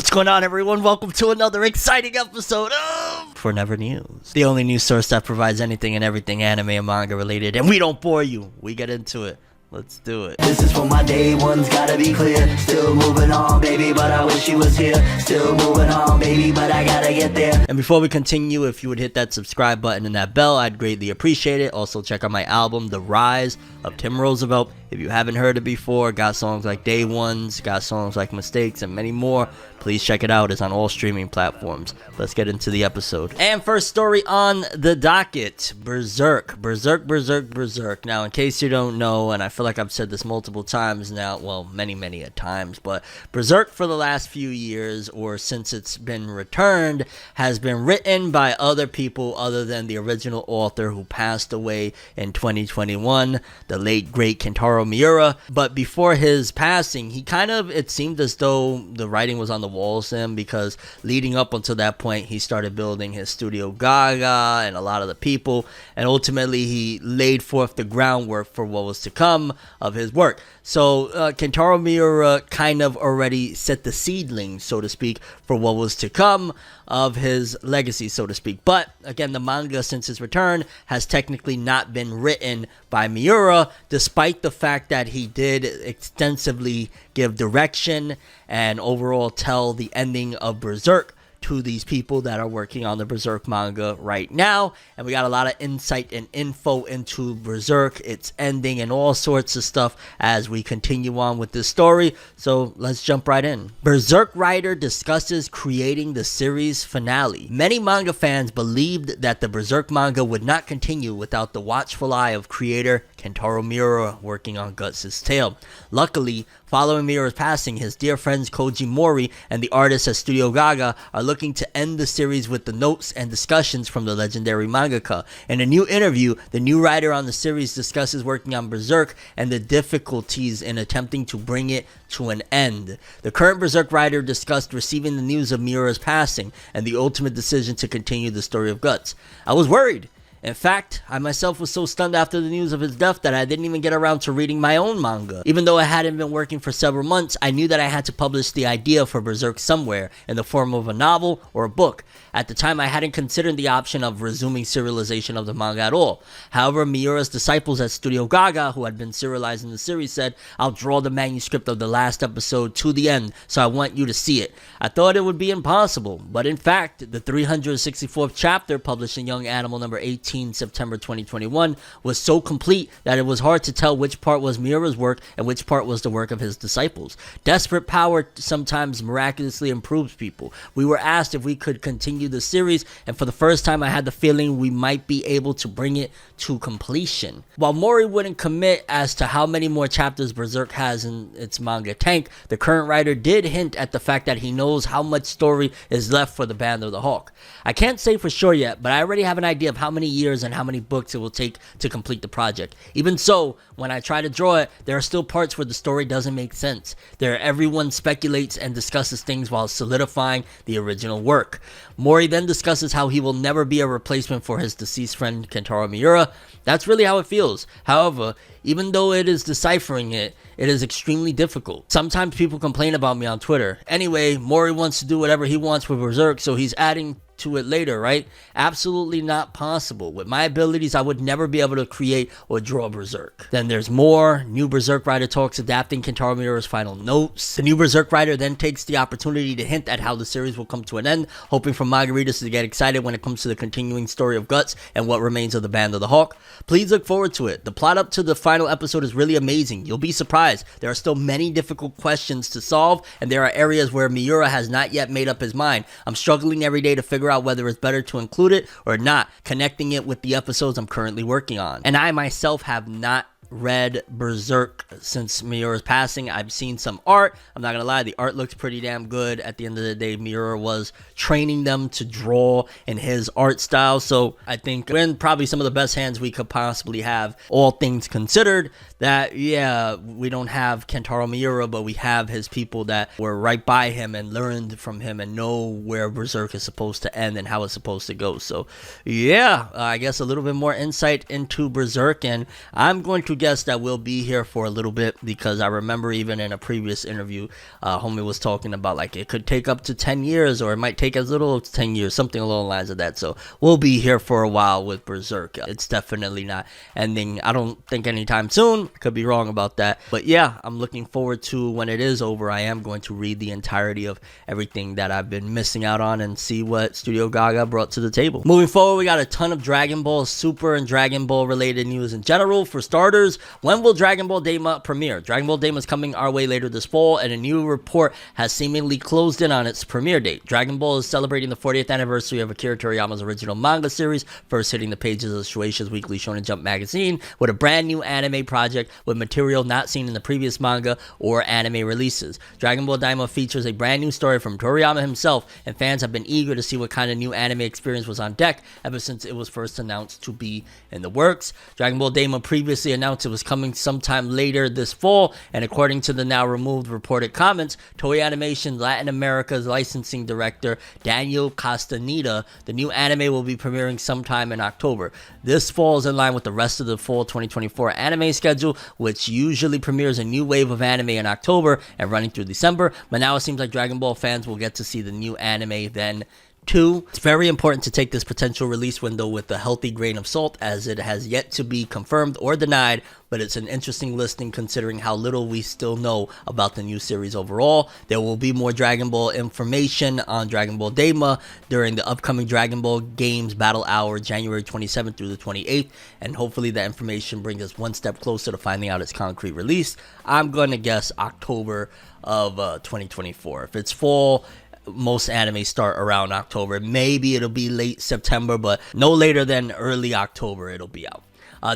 What's going on, everyone? Welcome to another exciting episode of FORNEVERNEWS, the only news source that provides anything and everything anime and manga related, and we don't bore you. We get into it. Let's do it. This is for my day ones, gotta be clear. Still moving on, baby, but I wish you was here. Still moving on, baby, but I gotta get there. And before we continue, if you would hit that subscribe button and that bell, I'd greatly appreciate it. Also, check out my album, The Rise of Tim Roosevelt. If you haven't heard it before, got songs like Day Ones, got songs like Mistakes, and many more. Please check it out. It's on all streaming platforms. Let's get into the episode. And first story on the docket, Berserk. Berserk. Now, in case you don't know, and I feel like I've said this multiple times now, well, many a times, but Berserk for the last few years, or since it's been returned, has been written by other people other than the original author who passed away in 2021, the late great Kentaro Miura. But before his passing, he kind of, it seemed as though the writing was on the walls to him, because leading up until that point, he started building his studio Gaga and a lot of the people, and ultimately he laid forth the groundwork for what was to come of his work. So Kentaro Miura kind of already set the seedling, so to speak, for what was to come of his legacy, so to speak. But again, the manga since its return has technically not been written by Miura, despite the fact that he did extensively give direction and overall tell the ending of Berserk to these people that are working on the Berserk manga right now. And we got a lot of insight and info into Berserk, its ending, and all sorts of stuff as we continue on with this story. So let's jump right in. Berserk writer discusses creating the series finale. Many manga fans believed that the Berserk manga would not continue without the watchful eye of creator Kentaro Miura working on Guts' tale. Luckily, following Miura's passing, his dear friends Koji Mori and the artists at Studio Gaga are looking to end the series with the notes and discussions from the legendary mangaka. In a new interview, the new writer on the series discusses working on Berserk and the difficulties in attempting to bring it to an end. The current Berserk writer discussed receiving the news of Miura's passing and the ultimate decision to continue the story of Guts. I was worried. In fact, I myself was so stunned after the news of his death that I didn't even get around to reading my own manga. Even though I hadn't been working for several months, I knew that I had to publish the idea for Berserk somewhere, in the form of a novel or a book. At the time, I hadn't considered the option of resuming serialization of the manga at all. However, Miura's disciples at Studio Gaga, who had been serializing the series, said, "I'll draw the manuscript of the last episode to the end, so I want you to see it." I thought it would be impossible, but in fact, the 364th chapter, published in Young Animal number 18, September 2021, was so complete that it was hard to tell which part was Miura's work and which part was the work of his disciples. Desperate power sometimes miraculously improves people. We were asked if we could continue the series, and for the first time I had the feeling we might be able to bring it to completion. While Mori wouldn't commit as to how many more chapters Berserk has in its manga tank, the current writer did hint at the fact that he knows how much story is left for the Band of the Hawk. I can't say for sure yet, but I already have an idea of how many years and how many books it will take to complete the project. Even so, when I try to draw it, there are still parts where the story doesn't make sense. Everyone speculates and discusses things while solidifying the original work. Mori then discusses how he will never be a replacement for his deceased friend Kentaro Miura. That's really how it feels. However, even though it is deciphering it, it is extremely difficult. Sometimes people complain about me on Twitter. Anyway, Mori wants to do whatever he wants with Berserk, so he's adding to it later, right? Absolutely not possible. With my abilities, I would never be able to create or draw Berserk. Then there's more. New Berserk writer talks adapting Kentaro Miura's final notes. The new Berserk writer then takes the opportunity to hint at how the series will come to an end, hoping for manga readers to get excited when it comes to the continuing story of Guts and what remains of the Band of the Hawk. Please look forward to it. The plot up to the final episode is really amazing. You'll be surprised. There are still many difficult questions to solve, and there are areas where Miura has not yet made up his mind. I'm struggling every day to figure out whether it's better to include it or not, connecting it with the episodes I'm currently working on. And I myself have not read Berserk since Miura's passing. I've seen some art. I'm not gonna lie, the art looks pretty damn good. At the end of the day, Miura was training them to draw in his art style, so I think we're in probably some of the best hands we could possibly have, all things considered. That, yeah, we don't have Kentaro Miura, but we have his people that were right by him and learned from him and know where Berserk is supposed to end and how it's supposed to go. So yeah, I guess a little bit more insight into Berserk, and I'm going to guess that we'll be here for a little bit, because I remember even in a previous interview, homie was talking about like it could take up to 10 years, or it might take as little as 10 years, something along the lines of that. So we'll be here for a while with Berserk. It's definitely not ending, I don't think, anytime soon. Could be wrong about that. But yeah, I'm looking forward to when it is over. I am going to read the entirety of everything that I've been missing out on and see what Studio Gaga brought to the table. Moving forward, we got a ton of Dragon Ball Super and Dragon Ball related news in general. For starters, when will Dragon Ball Daima premiere? Dragon Ball Daima is coming our way later this fall, and a new report has seemingly closed in on its premiere date. Dragon Ball is celebrating the 40th anniversary of Akira Toriyama's original manga series, first hitting the pages of Shueisha's weekly Shonen Jump magazine with a brand new anime project with material not seen in the previous manga or anime releases. Dragon Ball Daima features a brand new story from Toriyama himself, and fans have been eager to see what kind of new anime experience was on deck ever since it was first announced to be in the works. Dragon Ball Daima previously announced it was coming sometime later this fall, and according to the now removed reported comments, Toei Animation Latin America's licensing director Daniel Castaneda, the new anime will be premiering sometime in October. This falls in line with the rest of the fall 2024 anime schedule, which usually premieres a new wave of anime in October and running through December, but now it seems like Dragon Ball fans will get to see the new anime then. 2. It's very important to take this potential release window with a healthy grain of salt, as it has yet to be confirmed or denied, but it's an interesting listing considering how little we still know about the new series overall. There will be more Dragon Ball information on Dragon Ball Daima during the upcoming Dragon Ball Games Battle Hour, January 27th through the 28th, and hopefully that information brings us one step closer to finding out its concrete release. I'm going to guess October of 2024. If it's fall, most anime start around October. Maybe it'll be late September, but no later than early October it'll be out.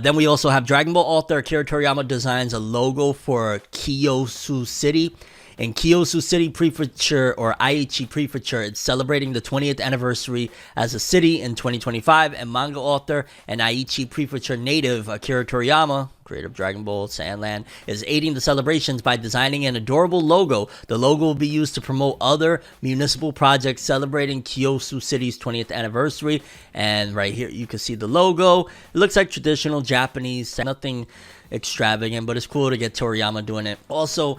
Then we also have Dragon Ball author Akira Toriyama designs a logo for Kyoto City. In Kyoto City Prefecture, or Aichi Prefecture, it's celebrating the 20th anniversary as a city in 2025, and manga author and Aichi Prefecture native Akira Toriyama, creator of Dragon Ball Sandland, is aiding the celebrations by designing an adorable logo. The logo will be used to promote other municipal projects celebrating Kyoto City's 20th anniversary. And right here you can see the logo. It looks like traditional Japanese, nothing extravagant, but it's cool to get Toriyama doing it. Also,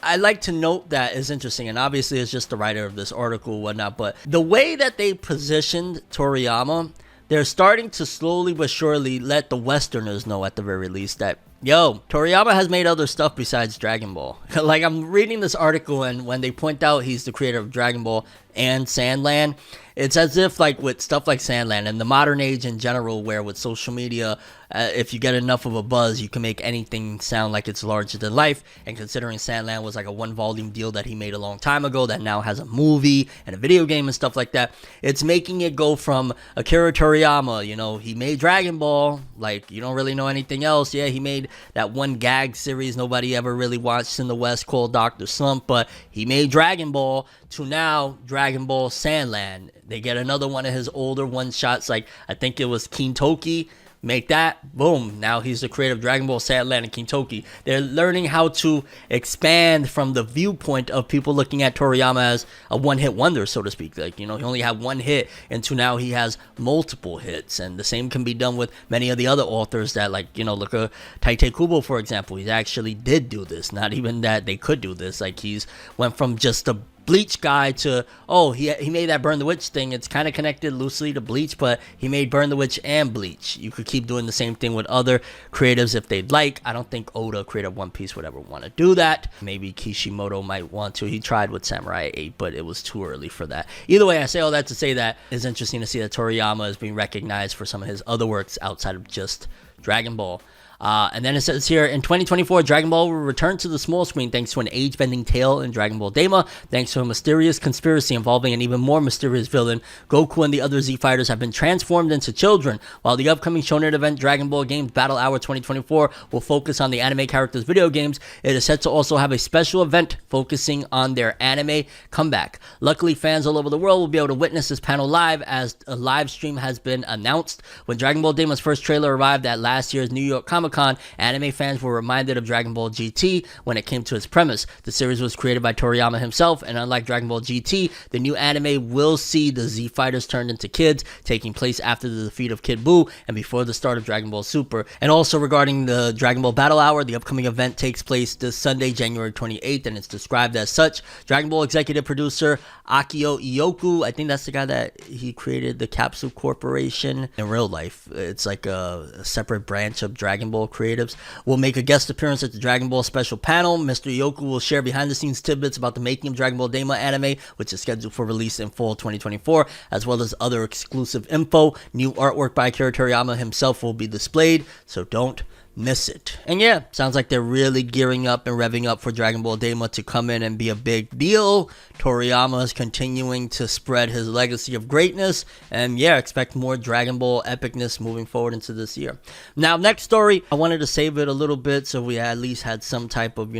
I like to note that is interesting, and obviously it's just the writer of this article and whatnot, but the way that they positioned Toriyama, they're starting to slowly but surely let the Westerners know at the very least that, yo, Toriyama has made other stuff besides Dragon Ball. Like, I'm reading this article, and when they point out he's the creator of Dragon Ball and Sandland, it's as if, like, with stuff like Sandland and the modern age in general, where with social media, if you get enough of a buzz, you can make anything sound like it's larger than life. And considering Sandland was like a one-volume deal that he made a long time ago that now has a movie and a video game and stuff like that, it's making it go from Akira Toriyama, you know, he made Dragon Ball, like, you don't really know anything else. Yeah, he made that one gag series nobody ever really watched in the West called Dr. Slump, but he made Dragon Ball, to now Dragon Ball Sandland. They get another one of his older one-shots, like I think it was Kintoki. Make that, boom, now he's the creator of Dragon Ball Sandland and Kintoki. They're learning how to expand from the viewpoint of people looking at Toriyama as a one-hit wonder, so to speak. Like, you know, he only had one hit, and to now he has multiple hits. And the same can be done with many of the other authors that, like, you know, look at Tite Kubo, for example. He actually did do this. Not even that they could do this. Like, he's went from just a Bleach guy to, oh, he made that Burn the Witch thing. It's kind of connected loosely to Bleach, but he made Burn the Witch and Bleach. You could keep doing the same thing with other creatives if they'd like. I don't think Oda, creator of One Piece, would ever want to do that. Maybe Kishimoto might want to. He tried with Samurai 8, but it was too early for that. Either way, I say all that to say that it's interesting to see that Toriyama is being recognized for some of his other works outside of just Dragon Ball. And then it says here, in 2024, Dragon Ball will return to the small screen thanks to an age-bending tale in Dragon Ball Daima. Thanks to a mysterious conspiracy involving an even more mysterious villain, Goku and the other Z Fighters have been transformed into children. While the upcoming Shonen event Dragon Ball Games Battle Hour 2024 will focus on the anime characters' video games, it is set to also have a special event focusing on their anime comeback. Luckily, fans all over the world will be able to witness this panel live, as a live stream has been announced. When Dragon Ball Daima's first trailer arrived at last year's New York Comic Comic-Con, anime fans were reminded of Dragon Ball GT when it came to its premise. The series was created by Toriyama himself, and unlike Dragon Ball GT, the new anime will see the Z Fighters turned into kids, taking place after the defeat of Kid Buu and before the start of Dragon Ball Super. And also regarding the Dragon Ball Battle Hour, the upcoming event takes place this Sunday, January 28th, and it's described as such. Dragon Ball executive producer Akio Ioku, I think that's the guy that he created the Capsule Corporation. In real life, it's like a separate branch of Dragon Ball creatives, will make a guest appearance at the Dragon Ball special panel. Mr. Ioku will share behind the scenes tidbits about the making of Dragon Ball Daima anime, which is scheduled for release in fall 2024, as well as other exclusive info. New artwork by Akira Toriyama himself will be displayed, so don't miss it. And yeah, sounds like they're really gearing up and revving up for Dragon Ball Daima to come in and be a big deal. Toriyama is continuing to spread his legacy of greatness, and yeah, expect more Dragon Ball epicness moving forward into this year. Now, next story, I wanted to save it a little bit so we at least had some type of,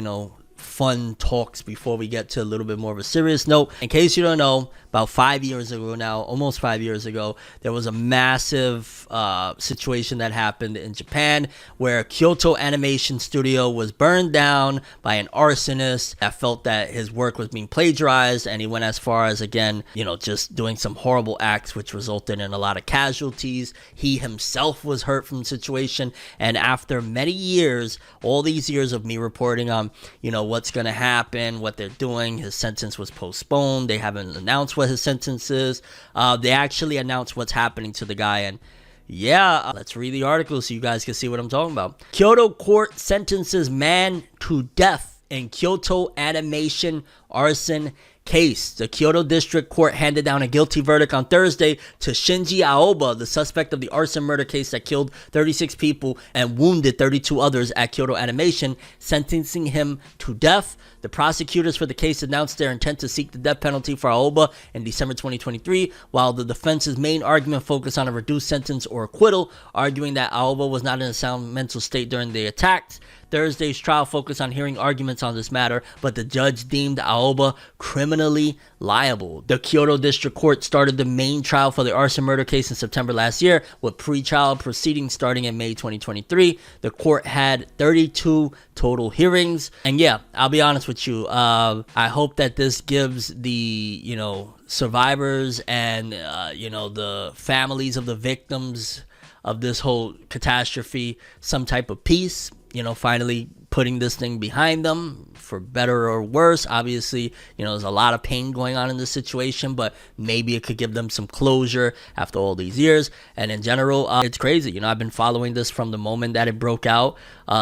fun talks before we get to a little bit more of a serious note. In case you don't know, about 5 years ago now, almost 5 years ago, there was a massive situation that happened in Japan where Kyoto Animation Studio was burned down by an arsonist that felt that his work was being plagiarized, and he went as far as, again, just doing some horrible acts which resulted in a lot of casualties. He himself was hurt from the situation, and after many years, all these years of me reporting on, what's going to happen, what they're doing, his sentence was postponed. They haven't announced what his sentence is. They actually announced what's happening to the guy, and yeah, let's read the article so you guys can see what I'm talking about. Kyoto court sentences man to death in Kyoto Animation arson case. The Kyoto District Court handed down a guilty verdict on Thursday to Shinji Aoba, the suspect of the arson murder case that killed 36 people and wounded 32 others at Kyoto Animation, sentencing him to death. The prosecutors for the case announced their intent to seek the death penalty for Aoba in December 2023, while the defense's main argument focused on a reduced sentence or acquittal, arguing that Aoba was not in a sound mental state during the attacks. Thursday's trial focused on hearing arguments on this matter, but the judge deemed Aoba criminally liable. The Kyoto District Court started the main trial for the arson murder case in September last year, with pre-trial proceedings starting in May 2023. The court had 32 total hearings, and yeah, I'll be honest with you, I hope that this gives the, survivors and, the families of the victims of this whole catastrophe some type of peace. Finally putting this thing behind them, for better or worse. Obviously, there's a lot of pain going on in this situation, but maybe it could give them some closure after all these years. And in general, it's crazy. I've been following this from the moment that it broke out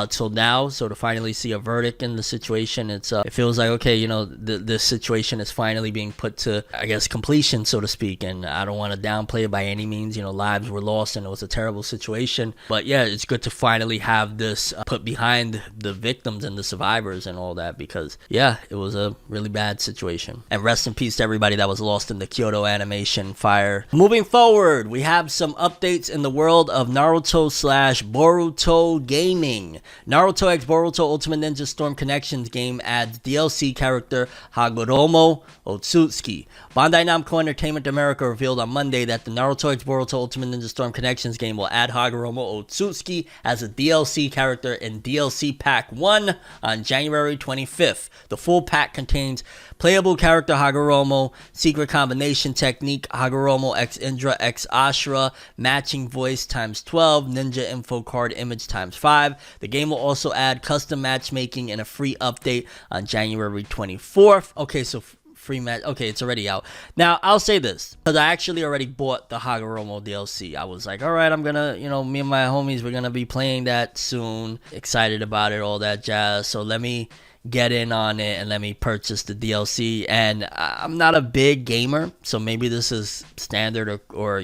till now. So to finally see a verdict in the situation, it feels like, okay, this situation is finally being put to, I guess, completion, so to speak. And I don't want to downplay it by any means. Lives were lost and it was a terrible situation. But yeah, it's good to finally have this put behind the victims and the survivors and all that, because yeah, it was a really bad situation. And rest in peace to everybody that was lost in the Kyoto Animation fire. Moving forward, we have some updates in the world of Naruto/Boruto gaming. Naruto x Boruto Ultimate Ninja Storm Connections game adds DLC character Hagoromo Otsutsuki. Bandai Namco Entertainment America revealed on Monday that the Naruto x Boruto Ultimate Ninja Storm Connections game will add Hagoromo Otsutsuki as a DLC character in DLC Pack 1 on January 25th. The full pack contains playable character Hagoromo, secret combination technique Hagoromo x Indra x Ashura, matching voice times 12, ninja info card image times 5. The game will also add custom matchmaking in a free update on January 24th. Okay, so free match. Okay, it's already out. Now, I'll say this, because I actually already bought the Hagoromo DLC. I was like, all right, I'm gonna, me and my homies, we're gonna be playing that soon. Excited about it, all that jazz. So let me get in on it and let me purchase the DLC. And I'm not a big gamer, so maybe this is standard or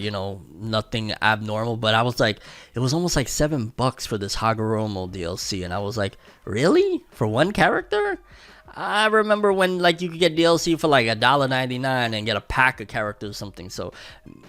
nothing abnormal, but I was like, it was almost like $7 for this Hagoromo DLC, and I was like, really? For one character? I remember when like you could get DLC for like $1.99 and get a pack of characters or something. So,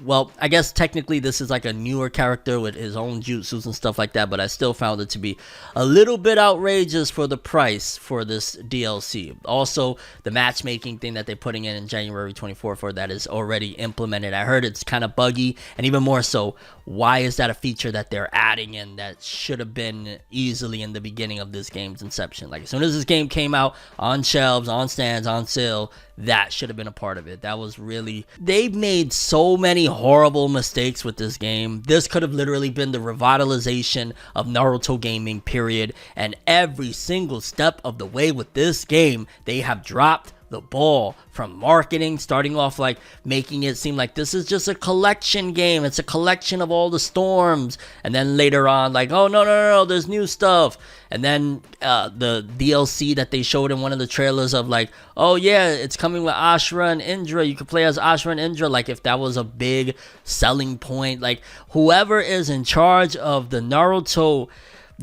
well, I guess technically this is like a newer character with his own jutsus and stuff like that, but I still found it to be a little bit outrageous for the price for this DLC. Also, the matchmaking thing that they're putting in January 24th for that is already implemented. I heard it's kind of buggy, and even more so, why is that a feature that they're adding in that should have been easily in the beginning of this game's inception? Like, as soon as this game came out on shelves, on stands, on sale, that should have been a part of it. That was really... They've made so many horrible mistakes with this game. This could have literally been the revitalization of Naruto gaming, period. And every single step of the way with this game, they have dropped the ball, from marketing, starting off like making it seem like this is just a collection game. It's a collection of all the storms. And then later on, like, oh, no, there's new stuff. And then the DLC that they showed in one of the trailers of like, oh yeah, it's coming with Ashura and Indra. You can play as Ashura and Indra. Like, if that was a big selling point. Like, whoever is in charge of the Naruto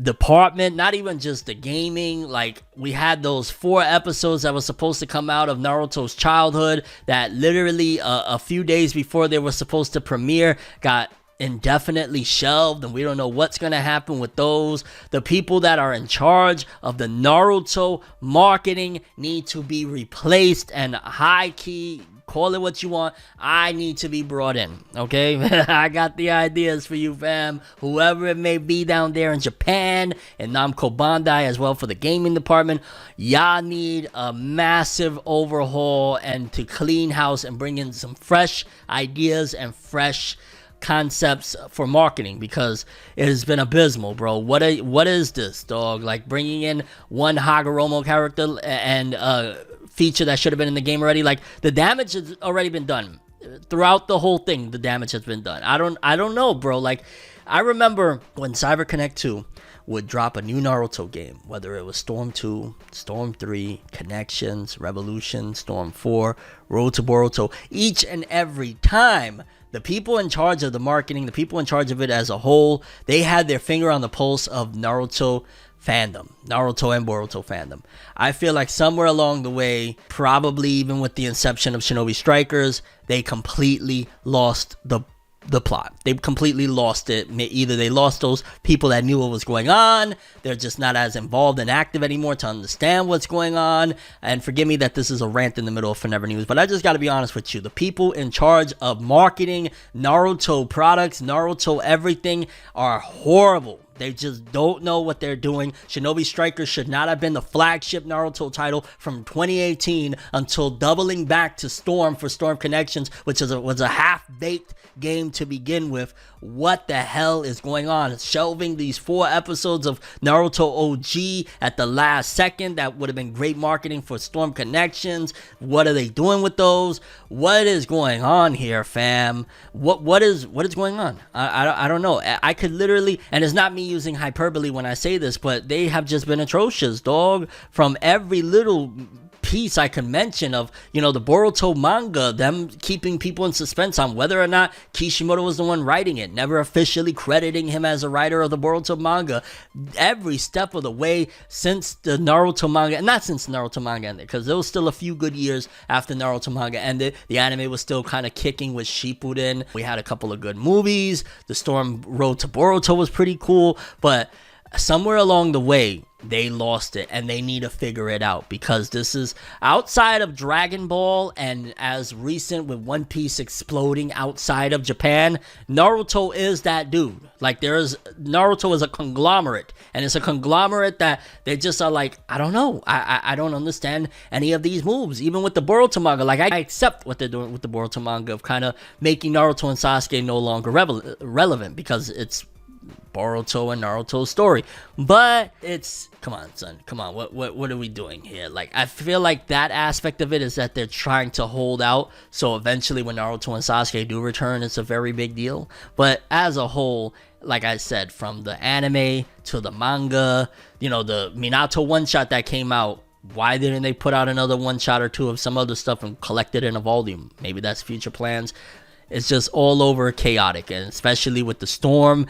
department, not even just the gaming, like, we had those 4 episodes that were supposed to come out of Naruto's childhood that literally a few days before they were supposed to premiere got indefinitely shelved, and we don't know what's going to happen with those. The people that are in charge of the Naruto marketing need to be replaced, and high key, call it what you want, I need to be brought in, okay? I got the ideas for you, fam. Whoever it may be down there in Japan, and Namco Bandai as well for the gaming department, y'all need a massive overhaul and to clean house and bring in some fresh ideas and fresh concepts for marketing, because it has been abysmal, bro. What is this, dog? Like, bringing in one Hagoromo character and feature that should have been in the game already. Like, the damage has already been done throughout the whole thing. The damage has been done. I don't know, bro. Like, I remember when CyberConnect 2 would drop a new Naruto game, whether it was Storm 2, Storm 3, Connections, Revolution, Storm 4, Road to Boruto, each and every time the people in charge of the marketing, the people in charge of it as a whole, they had their finger on the pulse of Naruto fandom, Naruto and Boruto fandom. I feel like somewhere along the way, probably even with the inception of Shinobi Strikers, they completely lost the plot. They completely lost it. Either they lost those people that knew what was going on, they're just not as involved and active anymore to understand what's going on. And forgive me that this is a rant in the middle of FORNEVER News, but I just got to be honest with you. The people in charge of marketing Naruto products, Naruto everything, are horrible. They just don't know what they're doing. Shinobi Strikers should not have been the flagship Naruto title from 2018 until doubling back to Storm for Storm Connections, which was a half-baked game to begin with. What the hell is going on? Shelving these 4 episodes of Naruto OG at the last second. That would have been great marketing for Storm Connections. What are they doing with those? What is going on here, fam? What is going on? I don't know. I could literally, and it's not me using hyperbole when I say this, but they have just been atrocious, dog. From every little piece I can mention of, the Boruto manga, them keeping people in suspense on whether or not Kishimoto was the one writing it, never officially crediting him as a writer of the Boruto manga. Every step of the way since the Naruto manga, and not since Naruto manga ended, because there was still a few good years after Naruto manga ended. The anime was still kind of kicking with Shippuden. We had a couple of good movies. The Storm Road to Boruto was pretty cool, but somewhere along the way, they lost it, and they need to figure it out, because this is outside of Dragon Ball, and as recent with One Piece exploding outside of Japan, Naruto is that dude. Like, Naruto is a conglomerate, and it's a conglomerate that they just are like, I don't know, I don't understand any of these moves. Even with the Boruto manga, like, I accept what they're doing with the Boruto manga of kind of making Naruto and Sasuke no longer relevant, because it's Boruto and Naruto's story. But it's, come on, son, come on, what are we doing here? Like, I feel like that aspect of it is that they're trying to hold out, so eventually when Naruto and Sasuke do return, it's a very big deal. But as a whole, like I said, from the anime to the manga, the Minato one-shot that came out, why didn't they put out another one-shot or two of some other stuff and collect it in a volume? Maybe that's future plans. It's just all over chaotic, and especially with the Storm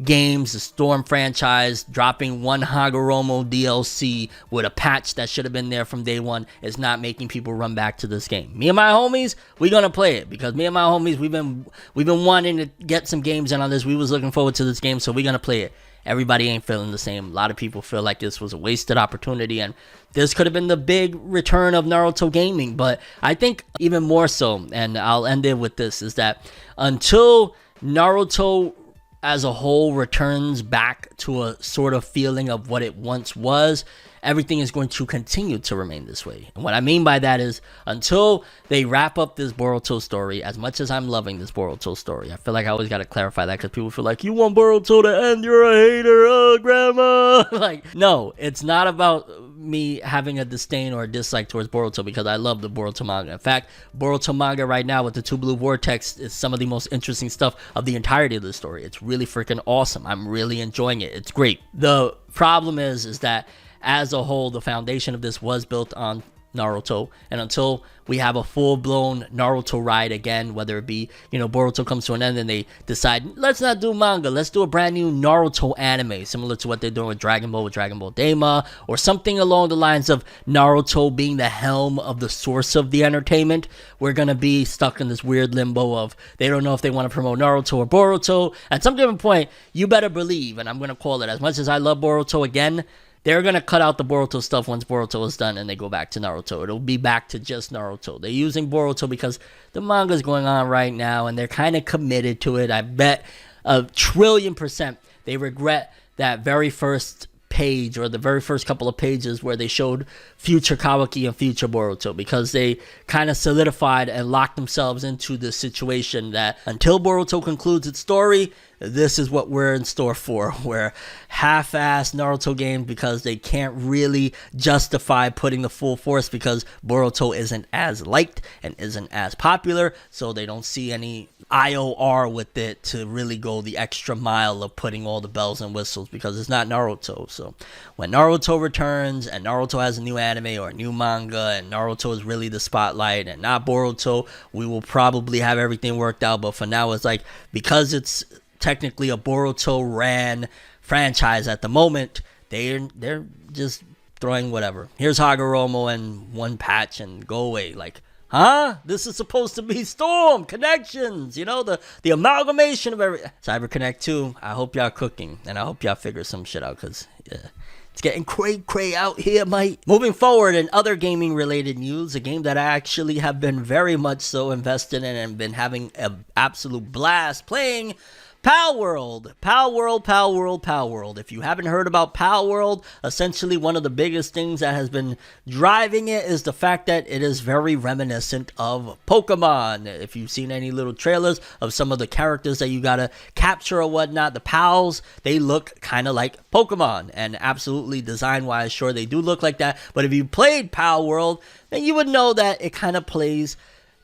games, the Storm franchise, dropping one Hagoromo DLC with a patch that should have been there from day one is not making people run back to this game. Me and my homies, we gonna play it because me and my homies, we've been wanting to get some games in on this. We was looking forward to this game, so we gonna play it. Everybody ain't feeling the same. A lot of people feel like this was a wasted opportunity, and this could have been the big return of Naruto gaming. But I think even more so, and I'll end it with this, is that until Naruto as a whole returns back to a sort of feeling of what it once was, everything is going to continue to remain this way. And what I mean by that is until they wrap up this Boruto story, as much as I'm loving this Boruto story, I feel like I always got to clarify that because people feel like, you want Boruto to end, you're a hater, oh, grandma. Like, no, it's not about me having a disdain or a dislike towards Boruto because I love the Boruto manga. In fact, Boruto manga right now with the Two Blue Vortex is some of the most interesting stuff of the entirety of the story. It's really freaking awesome. I'm really enjoying it. It's great. The problem is that as a whole, the foundation of this was built on Naruto, and until we have a full-blown Naruto ride again, whether it be, Boruto comes to an end and they decide, let's not do manga, let's do a brand new Naruto anime, similar to what they're doing with Dragon Ball Daima, or something along the lines of Naruto being the helm of the source of the entertainment, we're gonna be stuck in this weird limbo of they don't know if they want to promote Naruto or Boruto. At some given point, you better believe, and I'm gonna call it, as much as I love Boruto again, they're going to cut out the Boruto stuff once Boruto is done and they go back to Naruto. It'll be back to just Naruto. They're using Boruto because the manga is going on right now and they're kind of committed to it. I bet 1,000,000,000% they regret that very first page or the very first couple of pages where they showed future Kawaki and future Boruto, because they kind of solidified and locked themselves into the situation that until Boruto concludes its story, this is what we're in store for. We're half-assed Naruto games because they can't really justify putting the full force because Boruto isn't as liked and isn't as popular, so they don't see any IOR with it to really go the extra mile of putting all the bells and whistles because it's not Naruto. So when Naruto returns and Naruto has a new anime or a new manga and Naruto is really the spotlight and not Boruto, we will probably have everything worked out. But for now, it's like, because it's technically a Boruto ran franchise at the moment, they're just throwing whatever. Here's Hagoromo and one patch and go away. Like, huh? This is supposed to be Storm Connections, the amalgamation of every CyberConnect 2. I hope y'all cooking and I hope y'all figure some shit out because it's getting cray out here, mate. Moving forward in other gaming related news, a game that I actually have been very much so invested in and been having an absolute blast playing, Palworld. If you haven't heard about Palworld, essentially one of the biggest things that has been driving it is the fact that it is very reminiscent of Pokemon. If you've seen any little trailers of some of the characters that you gotta capture or whatnot, the pals, they look kind of like Pokemon. And absolutely design-wise, sure, they do look like that. But if you played Palworld, then you would know that it kind of plays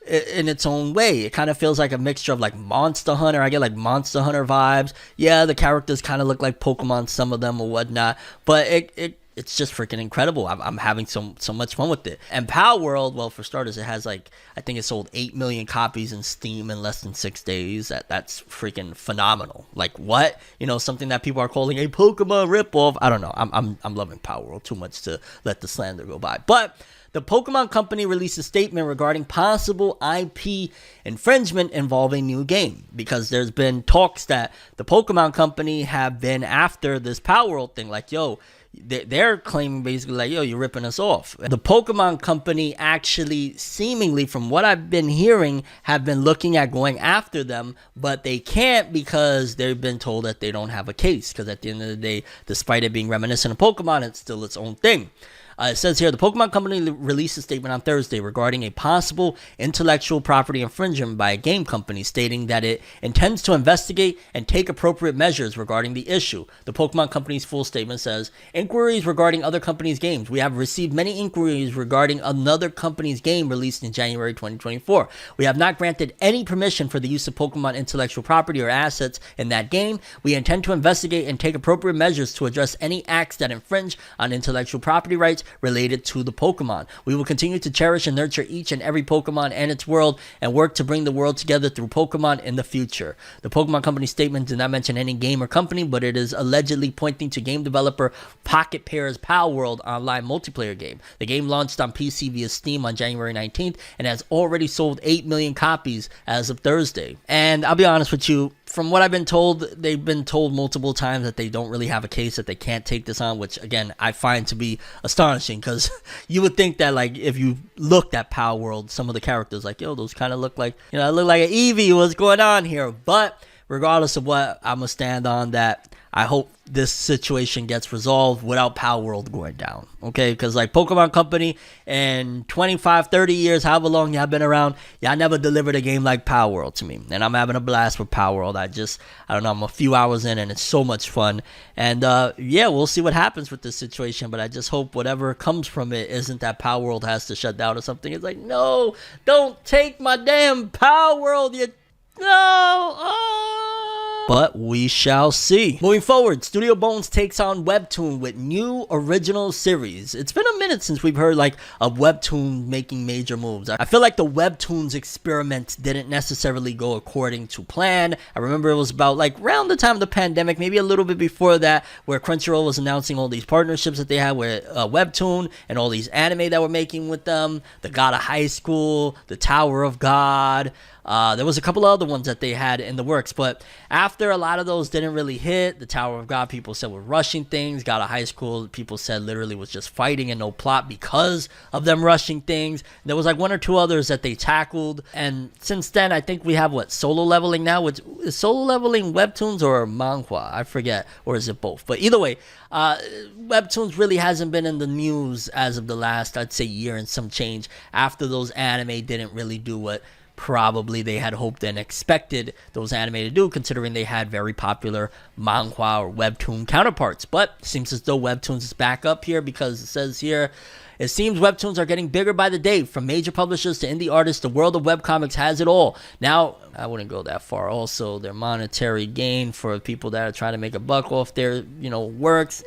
in its own way. It kind of feels like a mixture of like Monster Hunter. I get like Monster Hunter vibes. Yeah, the characters kind of look like Pokemon, some of them or whatnot, but it's just freaking incredible. I'm having so much fun with it. And Palworld, well, for starters, it has I think it sold 8 million copies in Steam in less than 6 days. That's freaking phenomenal. Like, what? Something that people are calling a Pokemon ripoff. I don't know. I'm loving Palworld too much to let the slander go by. But the Pokemon Company released a statement regarding possible IP infringement involving new game, because there's been talks that the Pokemon Company have been after this Palworld thing, like, yo, they're claiming basically like, yo, you're ripping us off. The Pokemon Company actually, seemingly from what I've been hearing, have been looking at going after them, but they can't because they've been told that they don't have a case, because at the end of the day, despite it being reminiscent of Pokemon, it's still its own thing. It says here, the Pokemon Company released a statement on Thursday regarding a possible intellectual property infringement by a game company, stating that it intends to investigate and take appropriate measures regarding the issue. The Pokemon Company's full statement says, inquiries regarding other companies' games. We have received many inquiries regarding another company's game released in January 2024. We have not granted any permission for the use of Pokemon intellectual property or assets in that game. We intend to investigate and take appropriate measures to address any acts that infringe on intellectual property rights related to the Pokemon. We will continue to cherish and nurture each and every Pokemon and its world, and work to bring the world together through Pokemon in the future. The Pokemon Company statement did not mention any game or company, but it is allegedly pointing to game developer Pocket Pair's Palworld online multiplayer game. The game launched on PC via Steam on January 19th and has already sold 8 million copies as of Thursday. And I'll be honest with you, from what I've been told, they've been told multiple times that they don't really have a case, that they can't take this on, which again I find to be astonishing, because you would think that, like, if you looked at Palworld, some of the characters, like, yo, those kind of look like, you know, I look like an Eevee, what's going on here? But regardless of what, I'm gonna stand on that. I hope this situation gets resolved without Palworld going down, okay? Because, like, Pokemon Company in 25, 30 years, however long y'all been around, y'all never delivered a game like Palworld to me. And I'm having a blast with Palworld. I don't know, I'm a few hours in, and it's so much fun. And, yeah, we'll see what happens with this situation, but I just hope whatever comes from it isn't that Palworld has to shut down or something. It's like, no, don't take my damn Palworld, But we shall see. Moving forward, Studio Bones takes on Webtoon with new original series. It's been a minute since we've heard, like, a Webtoon making major moves. I feel like the Webtoons experiment didn't necessarily go according to plan. I remember it was about, like, around the time of the pandemic, maybe a little bit before that, where Crunchyroll was announcing all these partnerships that they had with Webtoon and all these anime that we're making with them. The God of High School, the Tower of God. There was a couple of other ones that they had in the works, but after a lot of those didn't really hit, the Tower of God, people said, were rushing things. God of High School, people said, literally was just fighting and no plot because of them rushing things. There was like one or two others that they tackled, and since then, I think we have, Solo Leveling now? Which, is Solo Leveling Webtoons or Manhwa? I forget, or is it both? But either way, Webtoons really hasn't been in the news as of the last, I'd say, year and some change, after those anime didn't really do what probably they had hoped and expected those anime to do, considering they had very popular manhwa or webtoon counterparts. But it seems as though Webtoons is back up here, because it says here, it seems Webtoons are getting bigger by the day. From major publishers to indie artists, the world of webcomics has it all. Now, I wouldn't go that far. Also, their monetary gain for people that are trying to make a buck off their, works.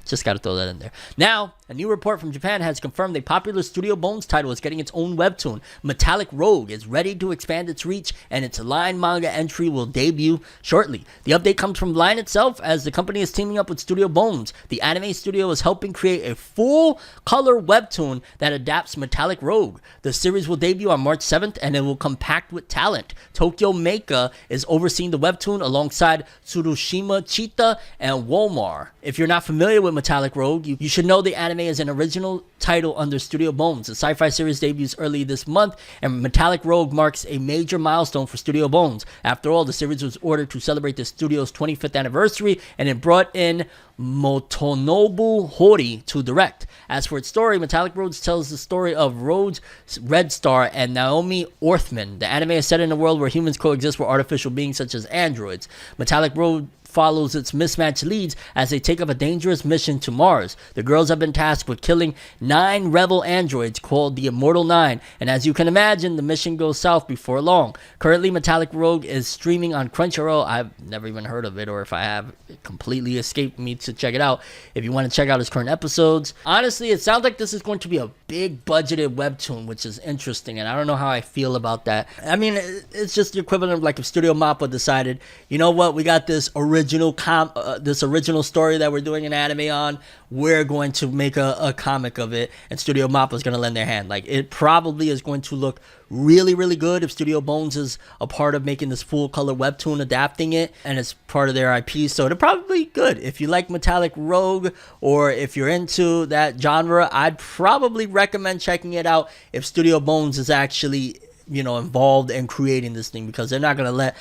Just got to throw that in there. Now, a new report from Japan has confirmed a popular Studio Bones title is getting its own webtoon. Metallic Rogue is ready to expand its reach, and its Line manga entry will debut shortly. The update comes from Line itself, as the company is teaming up with Studio Bones. The anime studio is helping create a full-color webtoon that adapts Metallic Rogue. The series will debut on March 7th, and it will come packed with talent. Tokyo Meika is overseeing the webtoon alongside Tsurushima Chita and Wolmar. If you're not familiar with Metallic Rogue, you should know the anime is an original title under Studio Bones. The sci-fi series debuts early this month, and Metallic Rogue marks a major milestone for Studio Bones. After all, the series was ordered to celebrate the studio's 25th anniversary, and it brought in Motonobu Hori to direct. As for its story, Metallic Rogue tells the story of Rhodes Red Star and Naomi Orthman. The anime is set in a world where humans coexist with artificial beings such as androids. Metallic Rogue follows its mismatched leads as they take up a dangerous mission to Mars. The girls have been tasked with killing 9 rebel androids called the Immortal 9, and as you can imagine, the mission goes south before long. Currently, Metallic Rogue is streaming on Crunchyroll. I've never even heard of it, or if I have, it completely escaped me to check it out. If you want to check out its current episodes, honestly, it sounds like this is going to be a big budgeted webtoon, which is interesting, and I don't know how I feel about that. I mean, it's just the equivalent of like if Studio Mappa decided, you know what, we got this original story that we're doing an anime on, we're going to make a comic of it, and Studio Mappa is going to lend their hand. Like, it probably is going to look really, really good if Studio Bones is a part of making this full color webtoon, adapting it, and it's part of their IP, so it'll probably be good. If you like Metallic Rogue, or if you're into that genre, I'd probably recommend checking it out if Studio Bones is actually involved in creating this thing, because they're not going to let,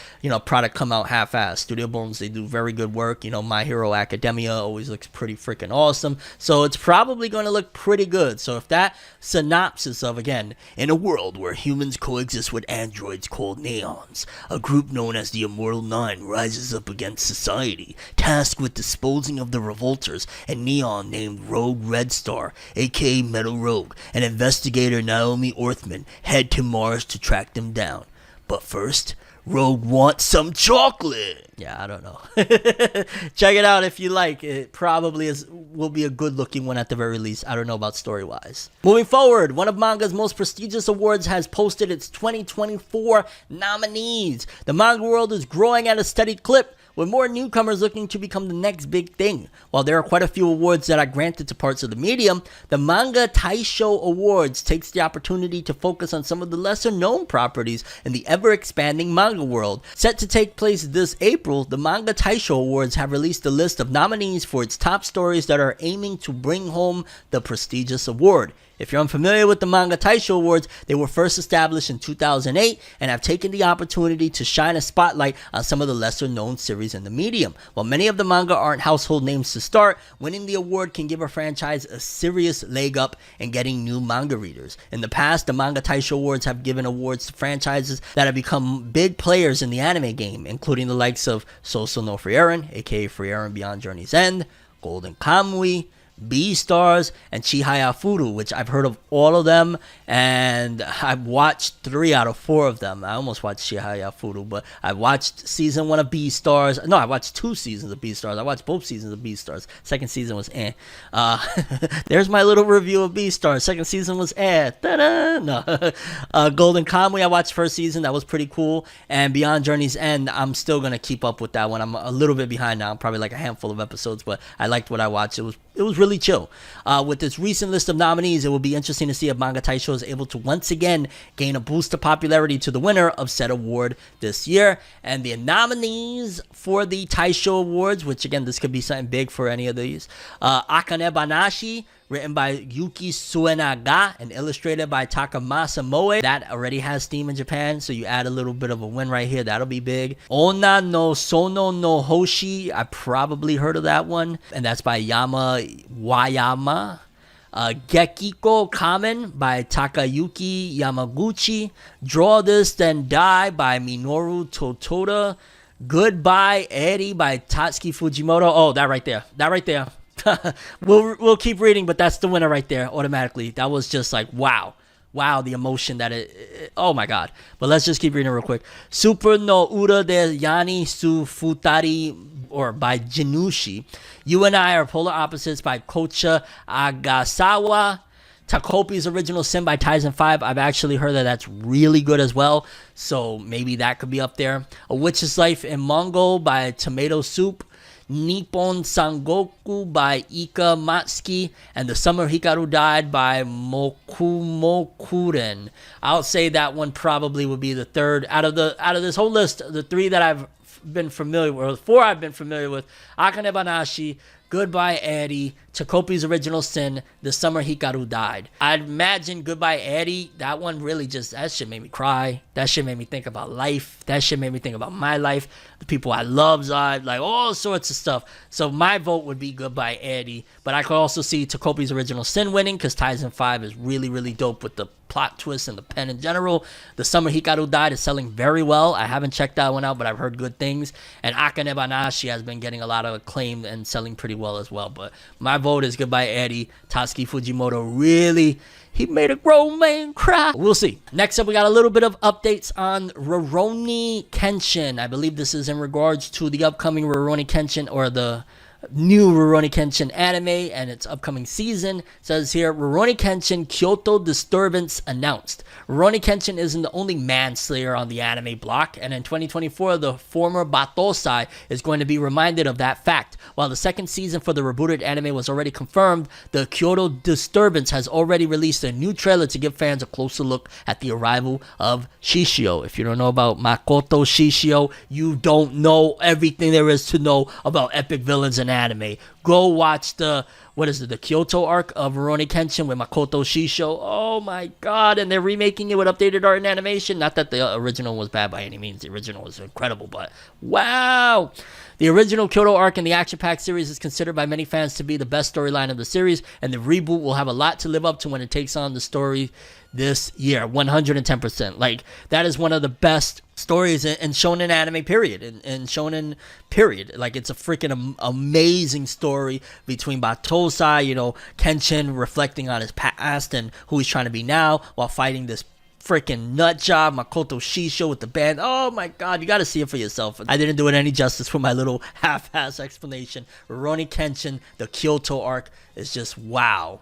product come out half-assed. Studio Bones, they do very good work. My Hero Academia always looks pretty freaking awesome. So it's probably going to look pretty good. So if that synopsis of, again, in a world where humans coexist with androids called Neons, a group known as the Immortal 9 rises up against society, tasked with disposing of the revolters, and Neon named Rogue Red Star, aka Metal Rogue, and investigator Naomi Orthman head to Mars to track them down. But first, Rogue wants some chocolate. Yeah, I don't know. Check it out if you like. It probably will be a good looking one at the very least. I don't know about story wise. Moving forward, one of manga's most prestigious awards has posted its 2024 nominees. The manga world is growing at a steady clip, with more newcomers looking to become the next big thing. While there are quite a few awards that are granted to parts of the medium, the Manga Taisho Awards takes the opportunity to focus on some of the lesser known properties in the ever-expanding manga world. Set to take place this April, the Manga Taisho Awards have released a list of nominees for its top stories that are aiming to bring home the prestigious award. If you're unfamiliar with the Manga Taisho Awards, they were first established in 2008 and have taken the opportunity to shine a spotlight on some of the lesser known series in the medium. While many of the manga aren't household names to start, winning the award can give a franchise a serious leg up in getting new manga readers. In the past, the Manga Taisho Awards have given awards to franchises that have become big players in the anime game, including the likes of Sousou no Frieren, aka Frieren Beyond Journey's End, Golden Kamui, Beastars, and Chihaya Furu, which I've heard of all of them, and I've watched 3 out of 4 of them. I almost watched Chihaya Furu, but I watched season 1 of Beastars. No, I watched 2 seasons of Beastars. I watched both seasons of Beastars. Second season was there's my little review of Beastars. Second season was Ta-da! No. Golden Kamui, I watched first season. That was pretty cool. And Beyond Journey's End, I'm still going to keep up with that one. I'm a little bit behind now. I'm probably like a handful of episodes, but I liked what I watched. It was really chill. With this recent list of nominees, it will be interesting to see if Manga Taisho is able to once again gain a boost of popularity to the winner of said award this year. And the nominees for the Taisho Awards, which again, this could be something big for any of these. Akane Banashi, written by Yuki Suenaga and illustrated by Takamasa Moe. That already has Steam in Japan, so you add a little bit of a win right here. That'll be big. Onna no Sono no Hoshi, I probably heard of that one, and that's by Yama Wayama. Gekiko Kamen by Takayuki Yamaguchi. Draw This Then Die by Minoru Totoda. Goodbye Eddie by Tatsuki Fujimoto. Oh, that right there. We'll keep reading, but that's the winner right there automatically. That was just like wow, the emotion that it oh my god. But let's just keep reading real quick. Super no Ura de Yani su Futari, or by Jinushi. You and I Are Polar Opposites by Kocha Agasawa. Takopi's Original Sin by Tyson 5. I've actually heard that that's really good as well, so maybe that could be up there. A Witch's Life in Mongol by Tomato Soup. Nippon Sangoku by Ika Matsuki, and The Summer Hikaru Died by Mokumokuren. I'll say that one probably would be the third out of this whole list. The 3 that I've been familiar with, or the 4 I've been familiar with: Akane Banashi, Goodbye Eddie, Takopi's Original Sin, The Summer Hikaru Died. I'd imagine Goodbye Eddie, that one really that shit made me cry. That shit made me think about life. That shit made me think about my life, the people I love, like all sorts of stuff. So my vote would be Goodbye Eddie, but I could also see Takopi's Original Sin winning because Tyson 5 is really, really dope with the plot twist and the pen in general. The Summer Hikaru Died is selling very well. I haven't checked that one out, but I've heard good things. And Akane Banashi has been getting a lot of acclaim and selling pretty well as well. But my vote is Goodbye Eddie. Tatsuki Fujimoto really, he made a grown man cry. We'll see. Next up, we got a little bit of updates on Rurouni Kenshin. I believe this is in regards to the upcoming Rurouni Kenshin, or the new Rurouni Kenshin anime and its upcoming season. It says here, Rurouni Kenshin Kyoto disturbance announced. Rurouni Kenshin isn't the only manslayer on the anime block, and in 2024 the former Batosai is going to be reminded of that fact. While the second season for the rebooted anime was already confirmed, the Kyoto disturbance has already released a new trailer to give fans a closer look at the arrival of Shishio. If you don't know about Makoto Shishio, you don't know everything there is to know about epic villains in anime. Go watch the Kyoto arc of Rurouni Kenshin with Makoto Shishio. Oh my god, and they're remaking it with updated art and animation. Not that the original was bad by any means. The original was incredible, but wow. The original Kyoto arc in the action-packed series is considered by many fans to be the best storyline of the series, and the reboot will have a lot to live up to when it takes on the story this year. 110%. Like, that is one of the best stories in shonen anime, period. In shonen, period. Like, it's a freaking amazing story between Batosai, Kenshin reflecting on his past and who he's trying to be now, while fighting this freaking nut job. Makoto Shisho with the band. Oh my god, you gotta see it for yourself. I didn't do it any justice with my little half-ass explanation. Rurouni Kenshin, the Kyoto arc is just wow.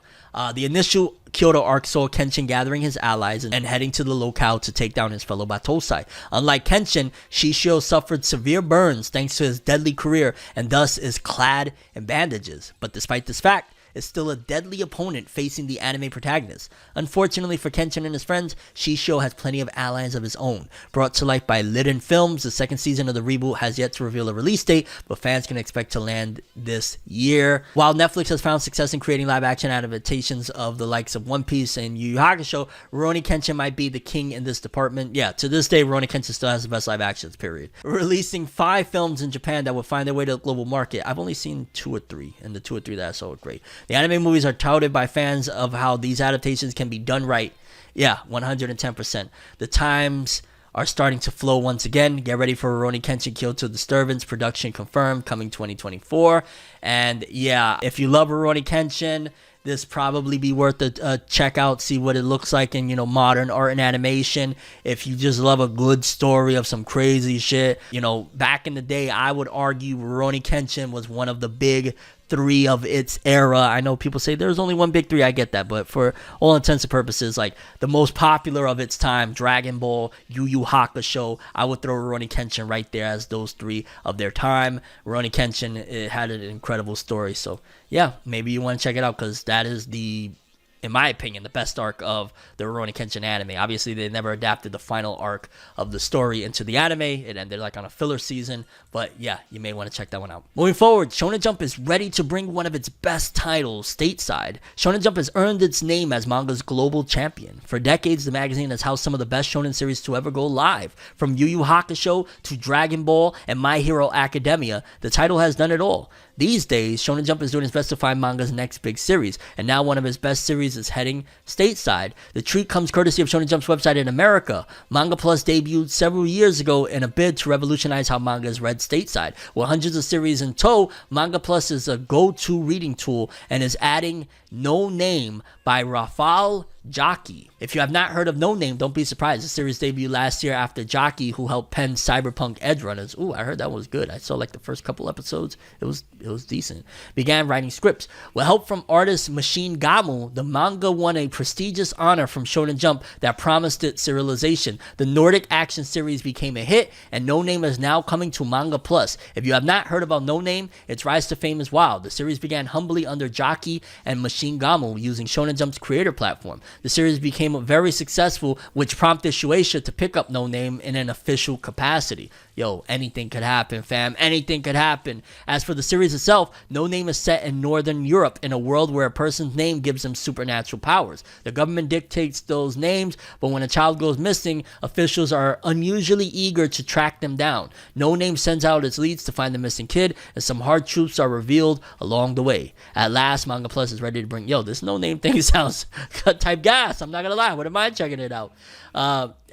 The initial Kyoto arc saw Kenshin gathering his allies and heading to the locale to take down his fellow Batosai. Unlike Kenshin, Shishio suffered severe burns thanks to his deadly career and thus is clad in bandages. But despite this fact, is still a deadly opponent facing the anime protagonist. Unfortunately for Kenshin and his friends, Shishio has plenty of allies of his own. Brought to life by Liden Films, the second season of the reboot has yet to reveal a release date, but fans can expect to land this year. While Netflix has found success in creating live-action adaptations of the likes of One Piece and Yu Yu Hakusho, Rurouni Kenshin might be the king in this department. Yeah, to this day, Rurouni Kenshin still has the best live-actions, period. Releasing 5 films in Japan that will find their way to the global market. I've only seen 2 or 3, and the 2 or 3 that I saw were great. The anime movies are touted by fans of how these adaptations can be done right. Yeah, 110%. The times are starting to flow once again. Get ready for Rurouni Kenshin Kyoto Disturbance. Production confirmed, coming 2024. And yeah, if you love Rurouni Kenshin, this probably be worth a check out, see what it looks like in, modern art and animation. If you just love a good story of some crazy shit, back in the day, I would argue Rurouni Kenshin was one of the big 3 of its era. I know people say there's only one big 3, I get that, but for all intents and purposes, like the most popular of its time, Dragon Ball, Yu Yu Hakusho, I would throw Rurouni Kenshin right there as those 3 of their time. Rurouni Kenshin, it had an incredible story, so yeah, maybe you want to check it out, because that is in my opinion, the best arc of the Rurouni Kenshin anime. Obviously, they never adapted the final arc of the story into the anime. It ended like on a filler season, but yeah, you may want to check that one out. Moving forward, Shonen Jump is ready to bring one of its best titles stateside. Shonen Jump has earned its name as manga's global champion. For decades, the magazine has housed some of the best shonen series to ever go live. From Yu Yu Hakusho to Dragon Ball and My Hero Academia, the title has done it all. These days, Shonen Jump is doing its best to find manga's next big series, and now one of his best series is heading stateside. The treat comes courtesy of Shonen Jump's website in America. Manga Plus debuted several years ago in a bid to revolutionize how manga is read stateside. With hundreds of series in tow, Manga Plus is a go-to reading tool and is adding No Name by Rafal Jockey. If you have not heard of No Name, don't be surprised. The series debuted last year after Jockey, who helped pen Cyberpunk Edge Runners. Ooh, I heard that was good. I saw like the first couple episodes. It was decent. Began writing scripts. With help from artist Machine Gamu, the manga won a prestigious honor from Shonen Jump that promised it serialization. The Nordic action series became a hit, and No Name is now coming to Manga Plus. If you have not heard about No Name, its rise to fame is wild. The series began humbly under Jockey and Machine Gamu using Shonen Jump's creator platform. The series became very successful, which prompted Shueisha to pick up No Name in an official capacity. Yo, anything could happen, fam. Anything could happen. As for the series itself, No Name is set in Northern Europe in a world where a person's name gives them supernatural powers. The government dictates those names, but when a child goes missing, officials are unusually eager to track them down. No Name sends out its leads to find the missing kid, and some hard truths are revealed along the way. At last, Manga Plus is ready to bring... Yo, this No Name thing sounds type gas. I'm not gonna lie. What am I checking it out?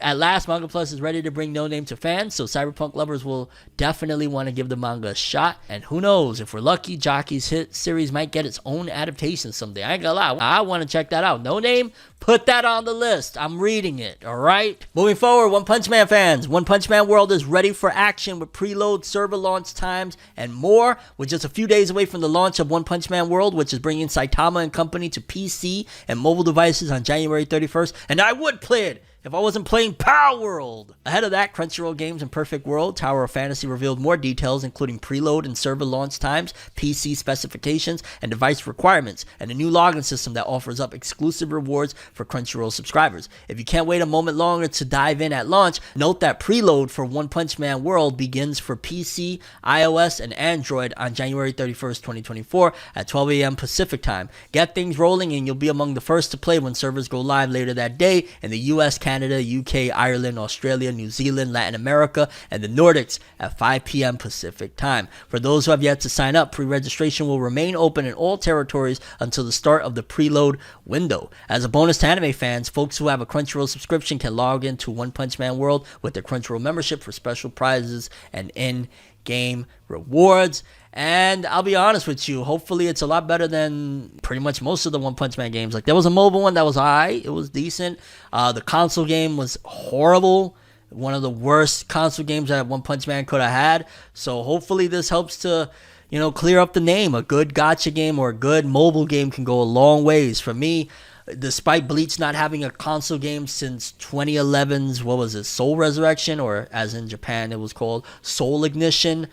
At last, Manga Plus is ready to bring No Name to fans, so Cyberpunk lovers will definitely want to give the manga a shot. And who knows, if we're lucky, Jockey's hit series might get its own adaptation someday. I ain't gonna lie, I want to check that out. No Name, put that on the list. I'm reading it, alright? Moving forward, One Punch Man fans. One Punch Man World is ready for action with preload, server launch times, and more. We're just a few days away from the launch of One Punch Man World, which is bringing Saitama and company to PC and mobile devices on January 31st. And I would play it if I wasn't playing Palworld. Ahead of that, Crunchyroll Games and Perfect World, Tower of Fantasy revealed more details, including preload and server launch times, PC specifications, and device requirements, and a new login system that offers up exclusive rewards for Crunchyroll subscribers. If you can't wait a moment longer to dive in at launch, note that preload for One Punch Man World begins for PC, iOS, and Android on January 31st, 2024 at 12 a.m. Pacific time. Get things rolling and you'll be among the first to play when servers go live later that day in the US, Canada, UK, Ireland, Australia, New Zealand, Latin America, and the Nordics at 5 p.m. Pacific time. For those who have yet to sign up, pre-registration will remain open in all territories until the start of the preload window. As a bonus to anime fans, folks who have a Crunchyroll subscription can log into One Punch Man World with their Crunchyroll membership for special prizes and in game rewards. And I'll be honest with you, hopefully it's a lot better than pretty much most of the One Punch Man games. Like, there was a mobile one that was alright, it was decent. The console game was horrible. One of the worst console games that One Punch Man could have had. So hopefully this helps to, clear up the name. A good gacha game or a good mobile game can go a long ways. For me, despite Bleach not having a console game since 2011's, what was it, Soul Resurrection, or as in Japan it was called Soul Ignition.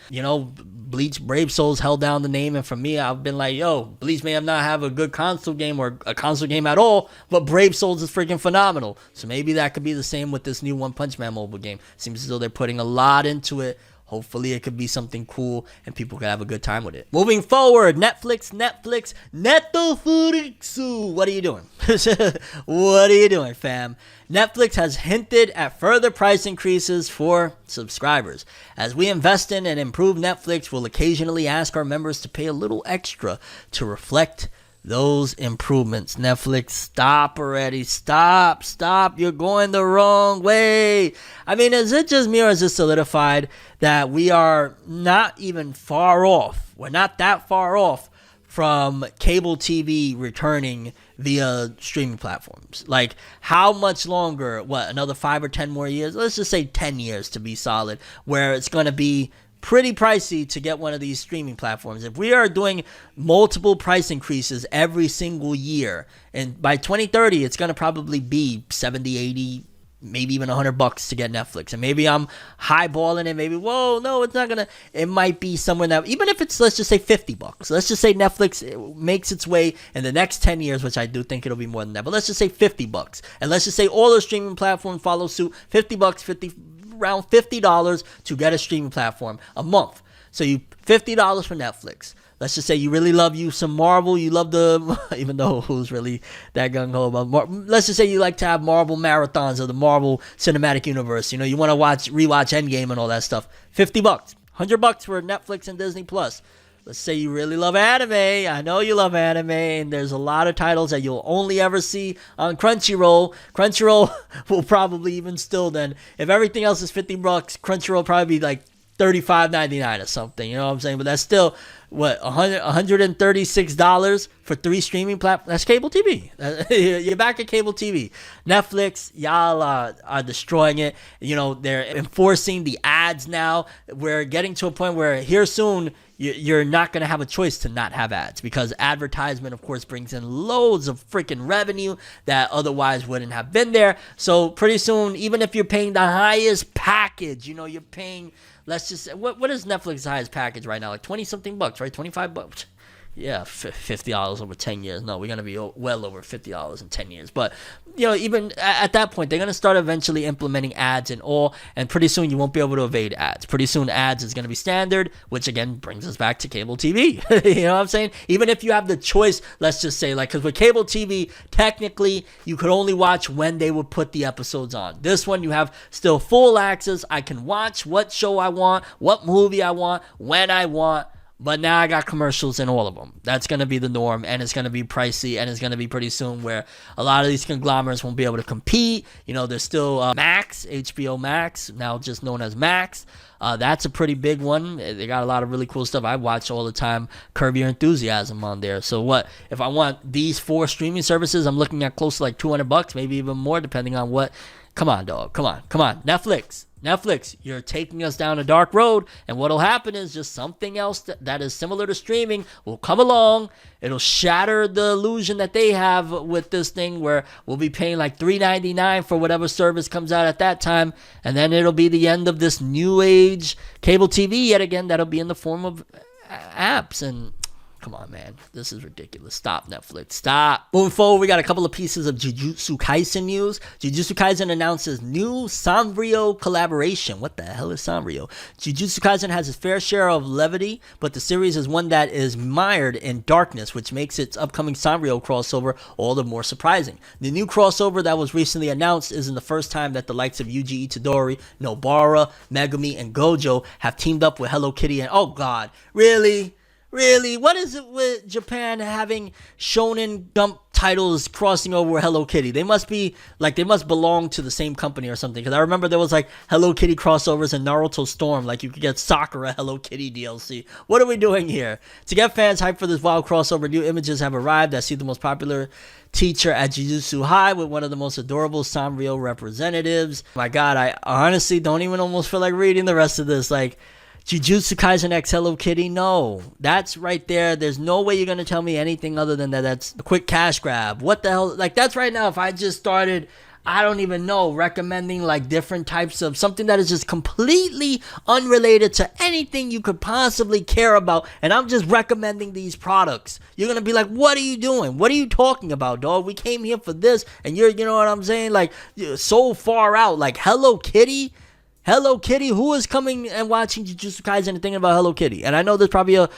Bleach Brave Souls held down the name, and for me, I've been like, Bleach may not have a good console game or a console game at all, but Brave Souls is freaking phenomenal. So maybe that could be the same with this new One Punch Man mobile game. Seems as though they're putting a lot into it. Hopefully it could be something cool and people could have a good time with it. Moving forward, Netflix, Netflix. What are you doing? What are you doing, fam? Netflix has hinted at further price increases for subscribers. As we invest in and improve Netflix, we'll occasionally ask our members to pay a little extra to reflect those improvements. Netflix, stop already. Stop. You're going the wrong way. I mean, is it just me or is it solidified that we are not even far off? We're not that far off from cable TV returning via streaming platforms. Like, how much longer? What, another 5 or 10 more years? Let's just say 10 years to be solid, where it's going to be pretty pricey to get one of these streaming platforms. If we are doing multiple price increases every single year, and by 2030 it's going to probably be 70, 80, maybe even $100 to get Netflix. And maybe I'm highballing it, maybe, no, it's not gonna, it might be somewhere that, even if it's, let's just say $50, let's just say Netflix makes its way in the next 10 years, which I do think it'll be more than that, but let's just say $50, and let's just say all the streaming platforms follow suit. Around $50 to get a streaming platform a month. So you $50 for Netflix. Let's just say you really love you some Marvel. You love even though who's really that gung-ho about Marvel. Let's just say you like to have Marvel marathons of the Marvel Cinematic Universe. You want to rewatch Endgame and all that stuff. $50, $100 for Netflix and Disney Plus. Let's say you really love anime. I know you love anime, and there's a lot of titles that you'll only ever see on Crunchyroll. Crunchyroll will probably even still then, if everything else is $50, Crunchyroll will probably be like $35.99 or something. You know what I'm saying? But that's still, $136 for 3 streaming platforms. That's cable TV. You're back at cable TV. Netflix, y'all are destroying it. They're enforcing the ads now. We're getting to a point where here soon, you're not going to have a choice to not have ads, because advertisement, of course, brings in loads of freaking revenue that otherwise wouldn't have been there. So pretty soon, even if you're paying the highest package, you're paying, let's just say, what is Netflix's highest package right now? Like 20 something bucks, right? $25. Yeah, $50 over 10 years. No, we're going to be well over $50 in 10 years. But, even at that point, they're going to start eventually implementing ads and all, and pretty soon you won't be able to evade ads. Pretty soon ads is going to be standard, which again brings us back to cable TV. You know what I'm saying? Even if you have the choice, let's just say, because with cable TV, technically, you could only watch when they would put the episodes on. This one, you have still full access. I can watch what show I want, what movie I want, when I want. But now I got commercials in all of them. That's going to be the norm, and it's going to be pricey, and it's going to be pretty soon where a lot of these conglomerates won't be able to compete. There's still Max, HBO Max, now just known as Max. That's a pretty big one. They got a lot of really cool stuff. I watch all the time. Curb Your Enthusiasm on there. So what? If I want these 4 streaming services, I'm looking at close to like $200, maybe even more, depending on what. Come on, dog. Come on. Netflix, you're taking us down a dark road, and what'll happen is just something else that is similar to streaming will come along. It'll shatter the illusion that they have with this thing, where we'll be paying like $3.99 for whatever service comes out at that time, and then it'll be the end of this new age cable TV yet again. That'll be in the form of apps. And come on, man. This is ridiculous. Stop, Netflix. Stop. Moving forward, we got a couple of pieces of Jujutsu Kaisen news. Jujutsu Kaisen announces new Sanrio collaboration. What the hell is Sanrio? Jujutsu Kaisen has its fair share of levity, but the series is one that is mired in darkness, which makes its upcoming Sanrio crossover all the more surprising. The new crossover that was recently announced isn't the first time that the likes of Yuji Itadori, Nobara, Megumi, and Gojo have teamed up with Hello Kitty and, oh god, really? What is it with Japan having shonen dump title is crossing over with Hello Kitty. They must be like, they must belong to the same company or something, because I remember there was like Hello Kitty crossovers in Naruto Storm, like you could get Sakura Hello Kitty DLC. What are we doing here? To get fans hyped for this wild crossover, new images have arrived that see the most popular teacher at Jujutsu High with one of the most adorable Sanrio representatives. My god, I honestly don't even almost feel like reading the rest of this. Like, Jujutsu Kaisen X Hello Kitty? No. That's right there. There's no way you're going to tell me anything other than that that's a quick cash grab. What the hell? Like, that's right now. If I just started, I don't even know, recommending like different types of something that is just completely unrelated to anything you could possibly care about, and I'm just recommending these products, you're going to be like, what are you doing? What are you talking about, dog? We came here for this, and you know what I'm saying? Like, you're so far out. Like, Hello Kitty? Hello Kitty? Who is coming and watching Jujutsu Kaisen and thinking about Hello Kitty? And I know there's probably a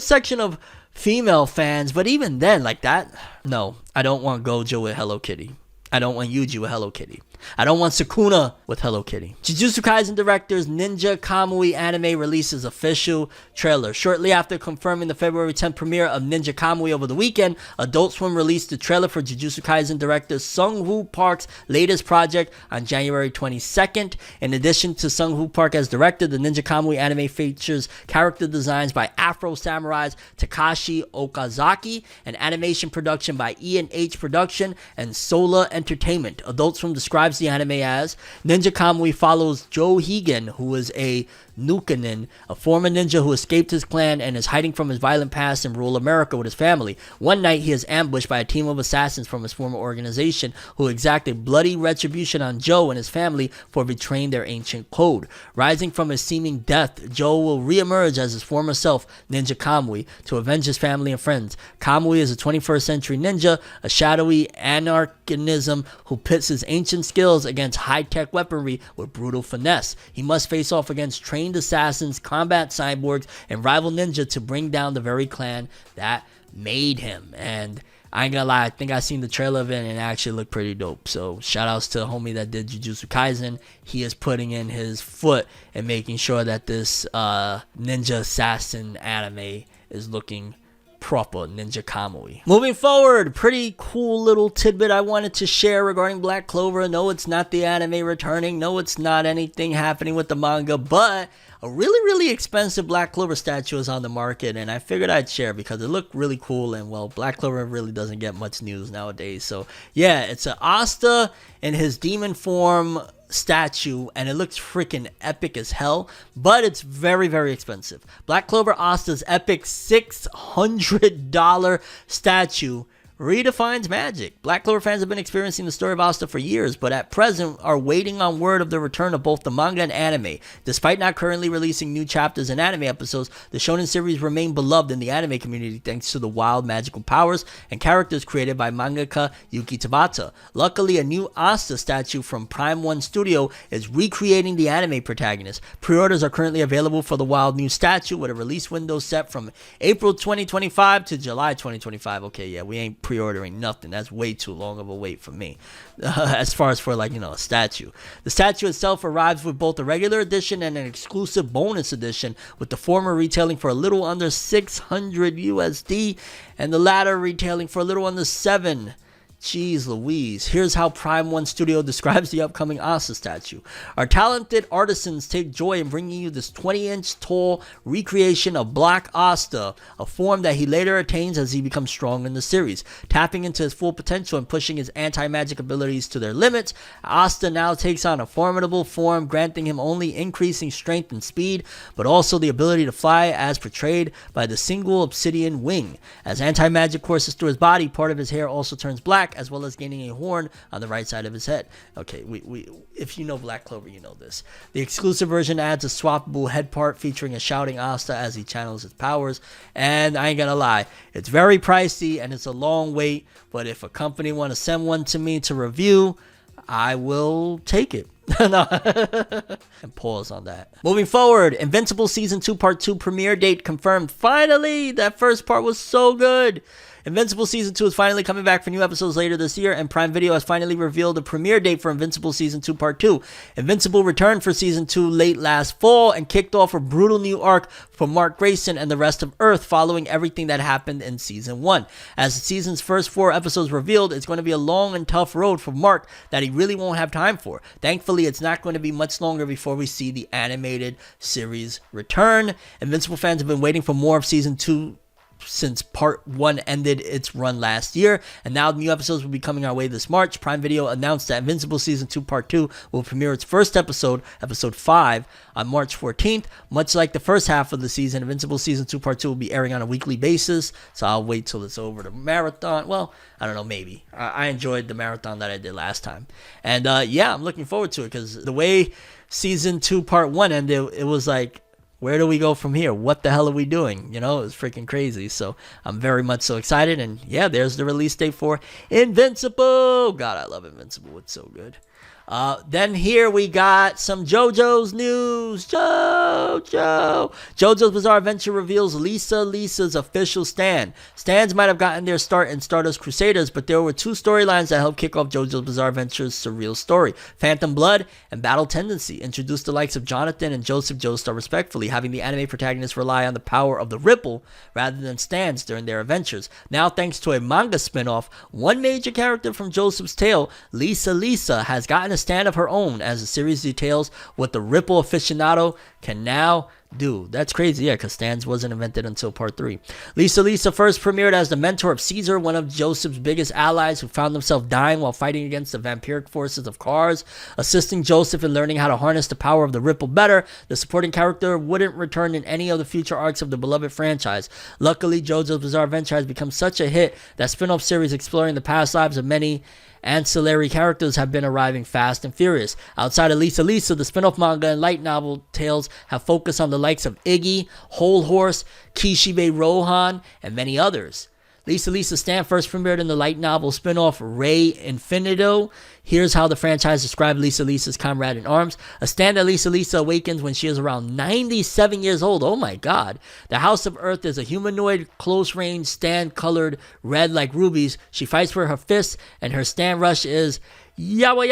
section of female fans, but even then, like that, no. I don't want Gojo with Hello Kitty. I don't want Yuji with Hello Kitty. I don't want Sukuna with Hello Kitty. Jujutsu Kaisen director's Ninja Kamui anime releases official trailer. Shortly after confirming the February 10th premiere of Ninja Kamui over the weekend, Adult Swim released the trailer for Jujutsu Kaisen director Sung-Woo Park's latest project on January 22nd. In addition to Sung-Woo Park as director, the Ninja Kamui anime features character designs by Afro Samurai's Takashi Okazaki and animation production by E&H Production and Sola Entertainment. Adult Swim describes the anime as Ninja Kamui follows Joe Higan, who is a Nukanin, a former ninja who escaped his clan and is hiding from his violent past in rural America with his family. One night, he is ambushed by a team of assassins from his former organization who exacted bloody retribution on Joe and his family for betraying their ancient code. Rising from his seeming death, Joe will reemerge as his former self, Ninja Kamui, to avenge his family and friends. Kamui is a 21st century ninja, a shadowy anarchism who pits his ancient skills against high-tech weaponry with brutal finesse. He must face off against trained assassins, combat cyborgs, and rival ninja to bring down the very clan that made him. And I ain't gonna lie, I think I seen the trailer of it and it actually looked pretty dope. So shout outs to the homie that did Jujutsu Kaisen. He is putting in his foot and making sure that this ninja assassin anime is looking proper. Ninja Kamui. Moving forward, pretty cool little tidbit I wanted to share regarding Black Clover. No, it's not the anime returning. No, it's not anything happening with the manga, but a really expensive Black Clover statue is on the market, and I figured I'd share because it looked really cool, and well, Black Clover really doesn't get much news nowadays. So yeah, it's an Asta in his demon form statue, and it looks freaking epic as hell, but it's very expensive. Black Clover Asta's epic $600 statue redefines magic. Black Clover fans have been experiencing the story of Asta for years, but at present are waiting on word of the return of both the manga and anime. Despite not currently releasing new chapters and anime episodes, the Shonen series remain beloved in the anime community thanks to the wild magical powers and characters created by mangaka Yuki Tabata. Luckily, a new Asta statue from Prime One Studio is recreating the anime protagonist. Pre-orders are currently available for the wild new statue with a release window set from April 2025 to July 2025. Okay, yeah, we ain't pre-ordering nothing. That's way too long of a wait for me. As far as for, like, you know, a statue. The statue itself arrives with both a regular edition and an exclusive bonus edition, with the former retailing for a little under 600 USD and the latter retailing for a little under 7. Jeez Louise. Here's how Prime One Studio describes the upcoming Asta statue. Our talented artisans take joy in bringing you this 20-inch tall recreation of Black Asta, a form that he later attains as he becomes strong in the series. Tapping into his full potential and pushing his anti-magic abilities to their limits, Asta now takes on a formidable form, granting him only increasing strength and speed, but also the ability to fly as portrayed by the single obsidian wing. As anti-magic courses through his body, part of his hair also turns black, as well as gaining a horn on the right side of his head. Okay, we if you know Black Clover, you know this. The exclusive version adds a swappable head part featuring a shouting Asta as he channels his powers, and I ain't gonna lie, it's very pricey and it's a long wait, but if a company want to send one to me to review, I will take it. No. And pause on that. Moving forward, Invincible Season 2 Part 2 premiere date confirmed. Finally! That first part was so good. Invincible Season 2 is finally coming back for new episodes later this year, and Prime Video has finally revealed the premiere date for Invincible Season 2 Part 2. Invincible returned for Season 2 late last fall and kicked off a brutal new arc for Mark Grayson and the rest of Earth following everything that happened in Season 1. As the season's first 4 episodes revealed, it's going to be a long and tough road for Mark that he really won't have time for. Thankfully, it's not going to be much longer before we see the animated series return. Invincible fans have been waiting for more of Season 2 since Part 1 ended its run last year, and now new episodes will be coming our way this March. Prime Video announced that Invincible Season 2 Part 2 will premiere its first episode, Episode 5, on March 14th. Much like the first half of the season, Invincible Season 2 Part 2 will be airing on a weekly basis, so I'll wait till it's over to marathon. Well, I don't know, maybe. I enjoyed the marathon that I did last time. And yeah, I'm looking forward to it, because the way Season 2 Part 1 ended, it was like, where do we go from here? What the hell are we doing? You know, it was freaking crazy. So I'm very much so excited. And yeah, there's the release date for Invincible. God, I love Invincible. It's so good. Then here we got some JoJo's news. JoJo's Bizarre Adventure reveals Lisa's official stand. Stands might have gotten their start in Stardust Crusaders, but there were 2 storylines that helped kick off JoJo's Bizarre Adventure's surreal story. Phantom Blood and Battle Tendency introduced the likes of Jonathan and Joseph Joestar respectively, having the anime protagonists rely on the power of the ripple rather than stands during their adventures. Now, thanks to a manga spin-off, one major character from Joseph's tale, Lisa, has gotten a stand of her own, as the series details what the ripple aficionado can now do. That's crazy, yeah, because stands wasn't invented until Part 3. Lisa first premiered as the mentor of Caesar, one of Joseph's biggest allies who found himself dying while fighting against the vampiric forces of Kars. Assisting Joseph in learning how to harness the power of the ripple better, the supporting character wouldn't return in any of the future arcs of the beloved franchise. Luckily, JoJo's Bizarre Adventure has become such a hit that spin-off series exploring the past lives of many ancillary characters have been arriving fast and furious. Outside of Lisa, the spin-off manga and light novel tales have focused on the likes of Iggy, Whole Horse, Kishibe Rohan, and many others. Lisa stand first premiered in the light novel spin-off Rey Infinito. Here's how the franchise described Lisa's comrade in arms. A stand that Lisa awakens when she is around 97 years old. Oh my god. The House of Earth is a humanoid, close-range stand colored red like rubies. She fights with her fists, and her stand rush is Yawa.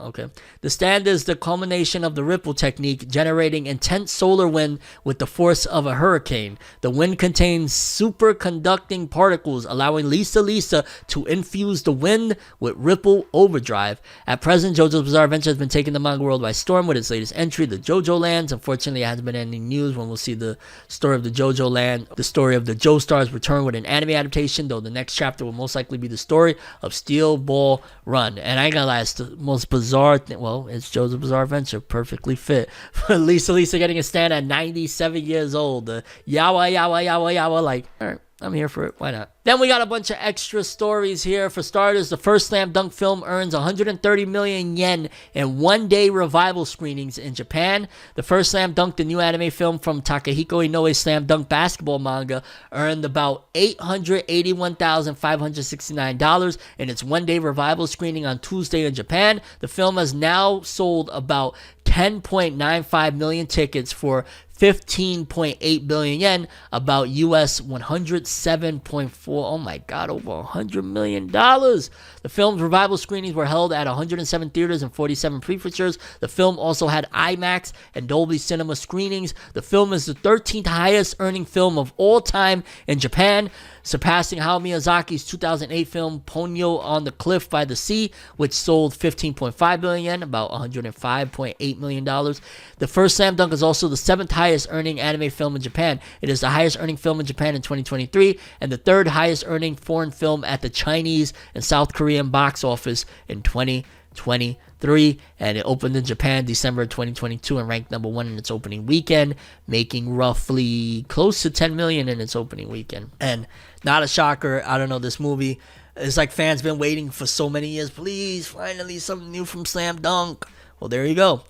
Okay. The stand is the culmination of the ripple technique, generating intense solar wind with the force of a hurricane. The wind contains superconducting particles, allowing Lisa to infuse the wind with ripple overdrive. At present, JoJo's Bizarre Adventure has been taking the manga world by storm with its latest entry, the JoJo Lands. Unfortunately, it hasn't been any news when we'll see the story of the JoJo Land, the story of the Joestar's return with an anime adaptation, though the next chapter will most likely be the story of Steel Ball Run. And I ain't gonna lie, it's the most bizarre thing. Well, it's JoJo's Bizarre Adventure, perfectly fit for Lisa getting a stand at 97 years old. Yawa, like, alright, I'm here for it. Why not? Then we got a bunch of extra stories here. For starters, the first Slam Dunk film earns 130 million yen in one-day revival screenings in Japan. The first Slam Dunk, the new anime film from Takahiko Inoue's Slam Dunk basketball manga, earned about $881,569 in its one-day revival screening on Tuesday in Japan. The film has now sold about 10.95 million tickets for 15.8 billion yen, about US 107.4. Oh my god, over $100 million. The film's revival screenings were held at 107 theaters and 47 prefeatures. The film also had IMAX and Dolby Cinema screenings. The film is the 13th highest earning film of all time in Japan, surpassing Hayao Miyazaki's 2008 film Ponyo on the Cliff by the Sea, which sold 15.5 billion yen, about $105.8 million. The first Slam Dunk is also the 7th highest earning anime film in Japan. It is the highest earning film in Japan in 2023 and the 3rd highest earning foreign film at the Chinese and South Korean box office in 2023, and it opened in Japan December 2022 and ranked number 1 in its opening weekend, making roughly close to 10 million in its opening weekend. And not a shocker, I don't know, this movie, it's like fans been waiting for so many years. Please, finally something new from Slam Dunk. Well, there you go.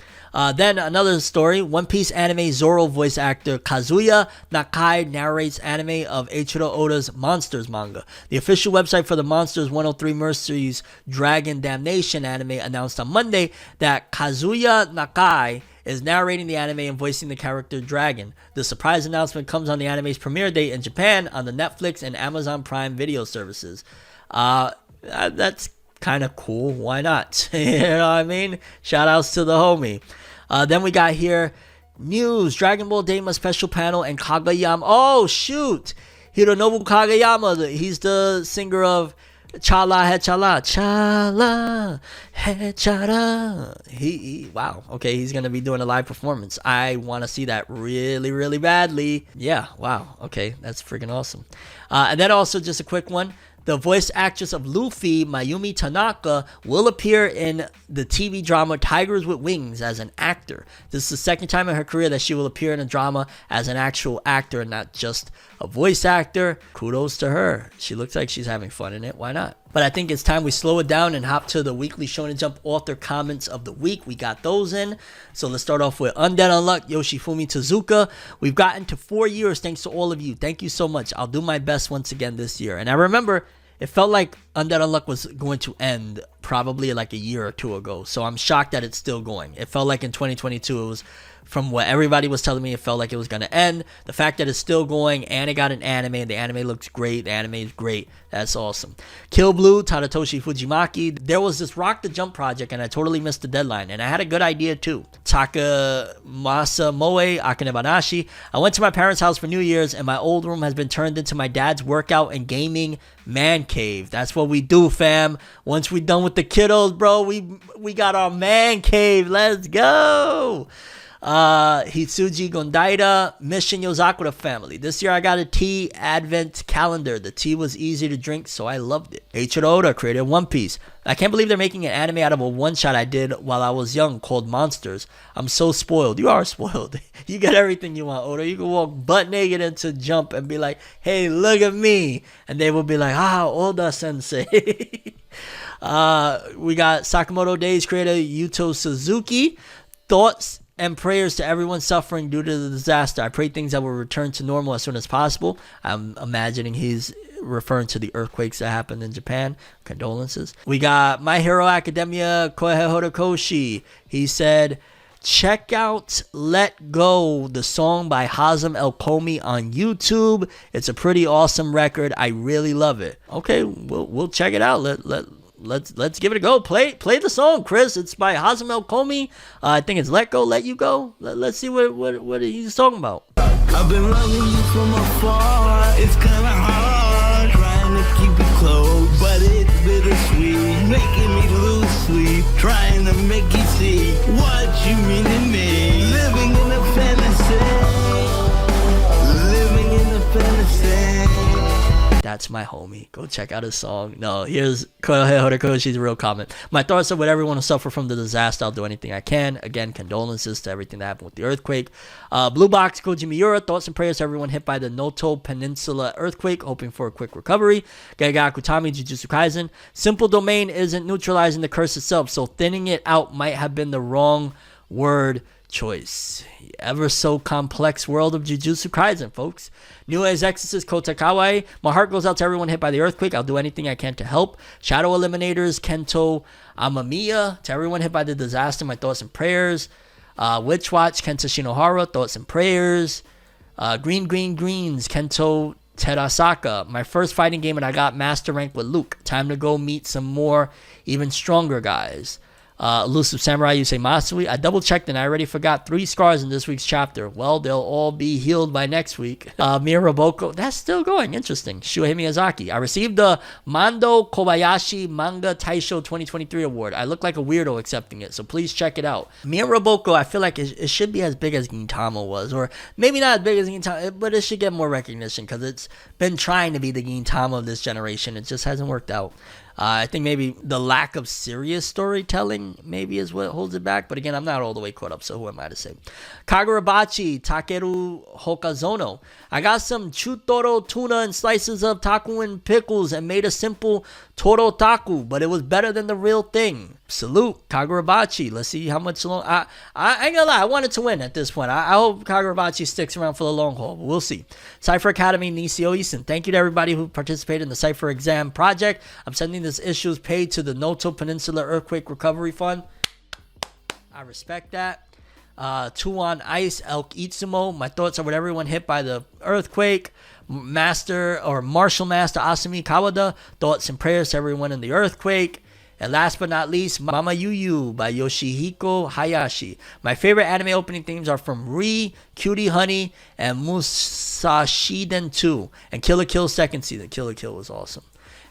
Then another story, One Piece anime Zoro voice actor Kazuya Nakai narrates anime of Eiichiro Oda's Monsters manga. The official website for the Monsters 103 Mercenaries Dragon Damnation anime announced on Monday that Kazuya Nakai is narrating the anime and voicing the character Dragon. The surprise announcement comes on the anime's premiere date in Japan on the Netflix and Amazon Prime video services. That's kind of cool. Why not? You know what I mean? Shout outs to the homie. Then we got here news, Dragon Ball Daima special panel and Kageyama. Oh shoot, Hironobu Kageyama. He's the singer of Chala He Chala, Chala He Chala. He wow. Okay, he's gonna be doing a live performance. I want to see that really, really badly. Yeah, wow. Okay, that's freaking awesome. And then also just a quick one. The voice actress of Luffy, Mayumi Tanaka, will appear in the TV drama Tigers with Wings as an actor. This is the second time in her career that she will appear in a drama as an actual actor and not just a voice actor. Kudos to her. She looks like she's having fun in it. Why not? But I think it's time we slow it down and hop to the weekly Shonen Jump author comments of the week. We got those in. So let's start off with Undead Unluck, Yoshifumi Tezuka. We've gotten to 4 years thanks to all of you. Thank you so much. I'll do my best once again this year. And I remember it felt like Undead Unluck was going to end probably like a year or two ago. So I'm shocked that it's still going. It felt like in 2022 it was, from what everybody was telling me, it felt like it was going to end. The fact that it's still going and it got an anime. The anime looks great. The anime is great. That's awesome. Kill Blue, Tadatoshi Fujimaki. There was this Rock the Jump project and I totally missed the deadline. And I had a good idea too. Takamasa Moe, Akane Banashi. I went to my parents' house for New Year's and my old room has been turned into my dad's workout and gaming man cave. That's what we do, fam. Once we done with the kiddos, bro, we got our man cave. Let's go. Hitsuji Gondaida, Mission Yozakura family. This year I got a tea advent calendar. The tea was easy to drink, so I loved it. Eiichiro Oda created One Piece. I can't believe they're making an anime out of a one-shot I did while I was young called Monsters. I'm so spoiled. You are spoiled. You get everything you want, Oda. You can walk butt naked into Jump and be like, hey, look at me. And they will be like, Oda sensei. We got Sakamoto Days creator Yuto Suzuki. Thoughts and prayers to everyone suffering due to the disaster. I pray things that will return to normal as soon as possible. I'm imagining he's referring to the earthquakes that happened in Japan. Condolences. We got My Hero Academia, Koihei Horikoshi. He said, check out Let Go, the song by Hazem El Komi on YouTube. It's a pretty awesome record. I really love it. Okay, we'll check it out. Let's give it a go. Play the song, Chris. It's by Hazem El Komi. I think it's Let Go, Let You Go. Let's see what he's talking about. I've been loving you from afar. It's kinda hard trying to keep it close, but it's bittersweet, making me lose sleep, trying to make you see what you mean to me. Living in a fantasy, living in a fantasy. That's my homie. Go check out his song. No, here's Koihei Horikoshi's real comment. My thoughts are with everyone who suffered from the disaster. I'll do anything I can. Again, condolences to everything that happened with the earthquake. Blue Box, Koji Miura. Thoughts and prayers to everyone hit by the Noto Peninsula earthquake. Hoping for a quick recovery. Gege Akutami, Jujutsu Kaisen. Simple domain isn't neutralizing the curse itself, so thinning it out might have been the wrong word choice. Ever so complex world of Jujutsu Kaisen, folks. New Age Exorcist Kota Kawai. My heart goes out to everyone hit by the earthquake. I'll do anything I can to help. Shadow Eliminators Kento Amamiya. To everyone hit by the disaster, my thoughts and prayers. Witch Watch Kenta Shinohara. Thoughts and prayers. Green Greens Kento Terasaka. My first fighting game and I got master rank with Luke. Time to go meet some more even stronger guys. Elusive Samurai Yusei Matsui. I double checked and I already forgot 3 scars in this week's chapter. Well, they'll all be healed by next week. Miraboko. That's still going. Interesting. Shuhei Miyazaki. I received the Mando Kobayashi Manga Taisho 2023 award. I look like a weirdo accepting it, so please check it out. Miraboko, I feel like it should be as big as Gintama was, or maybe not as big as Gintama, but it should get more recognition because it's been trying to be the Gintama of this generation. It just hasn't worked out. I think maybe the lack of serious storytelling maybe is what holds it back. But again, I'm not all the way caught up, so who am I to say? Kagurabachi Takeru Hokazono. I got some chutoro tuna and slices of taku and pickles and made a simple toro taku, but it was better than the real thing. Salute Kagurabachi. Let's see how much long. I ain't gonna lie, I wanted to win at this point. I hope Kagurabachi sticks around for the long haul, but we'll see. Cypher Academy Nisio Isin. Thank you to everybody who participated in the Cypher exam project. I'm sending this issues paid to the Noto Peninsula Earthquake Recovery Fund. I respect that. Two on Ice, Elk Itsumo. My thoughts are with everyone hit by the earthquake. Master or Martial Master Asumi Kawada. Thoughts and prayers to everyone in the earthquake. And last but not least, Mama Yuyu by Yoshihiko Hayashi. My favorite anime opening themes are from Re, Cutie Honey, and Musashiden 2. And Kill la Kill second season. Kill la Kill was awesome.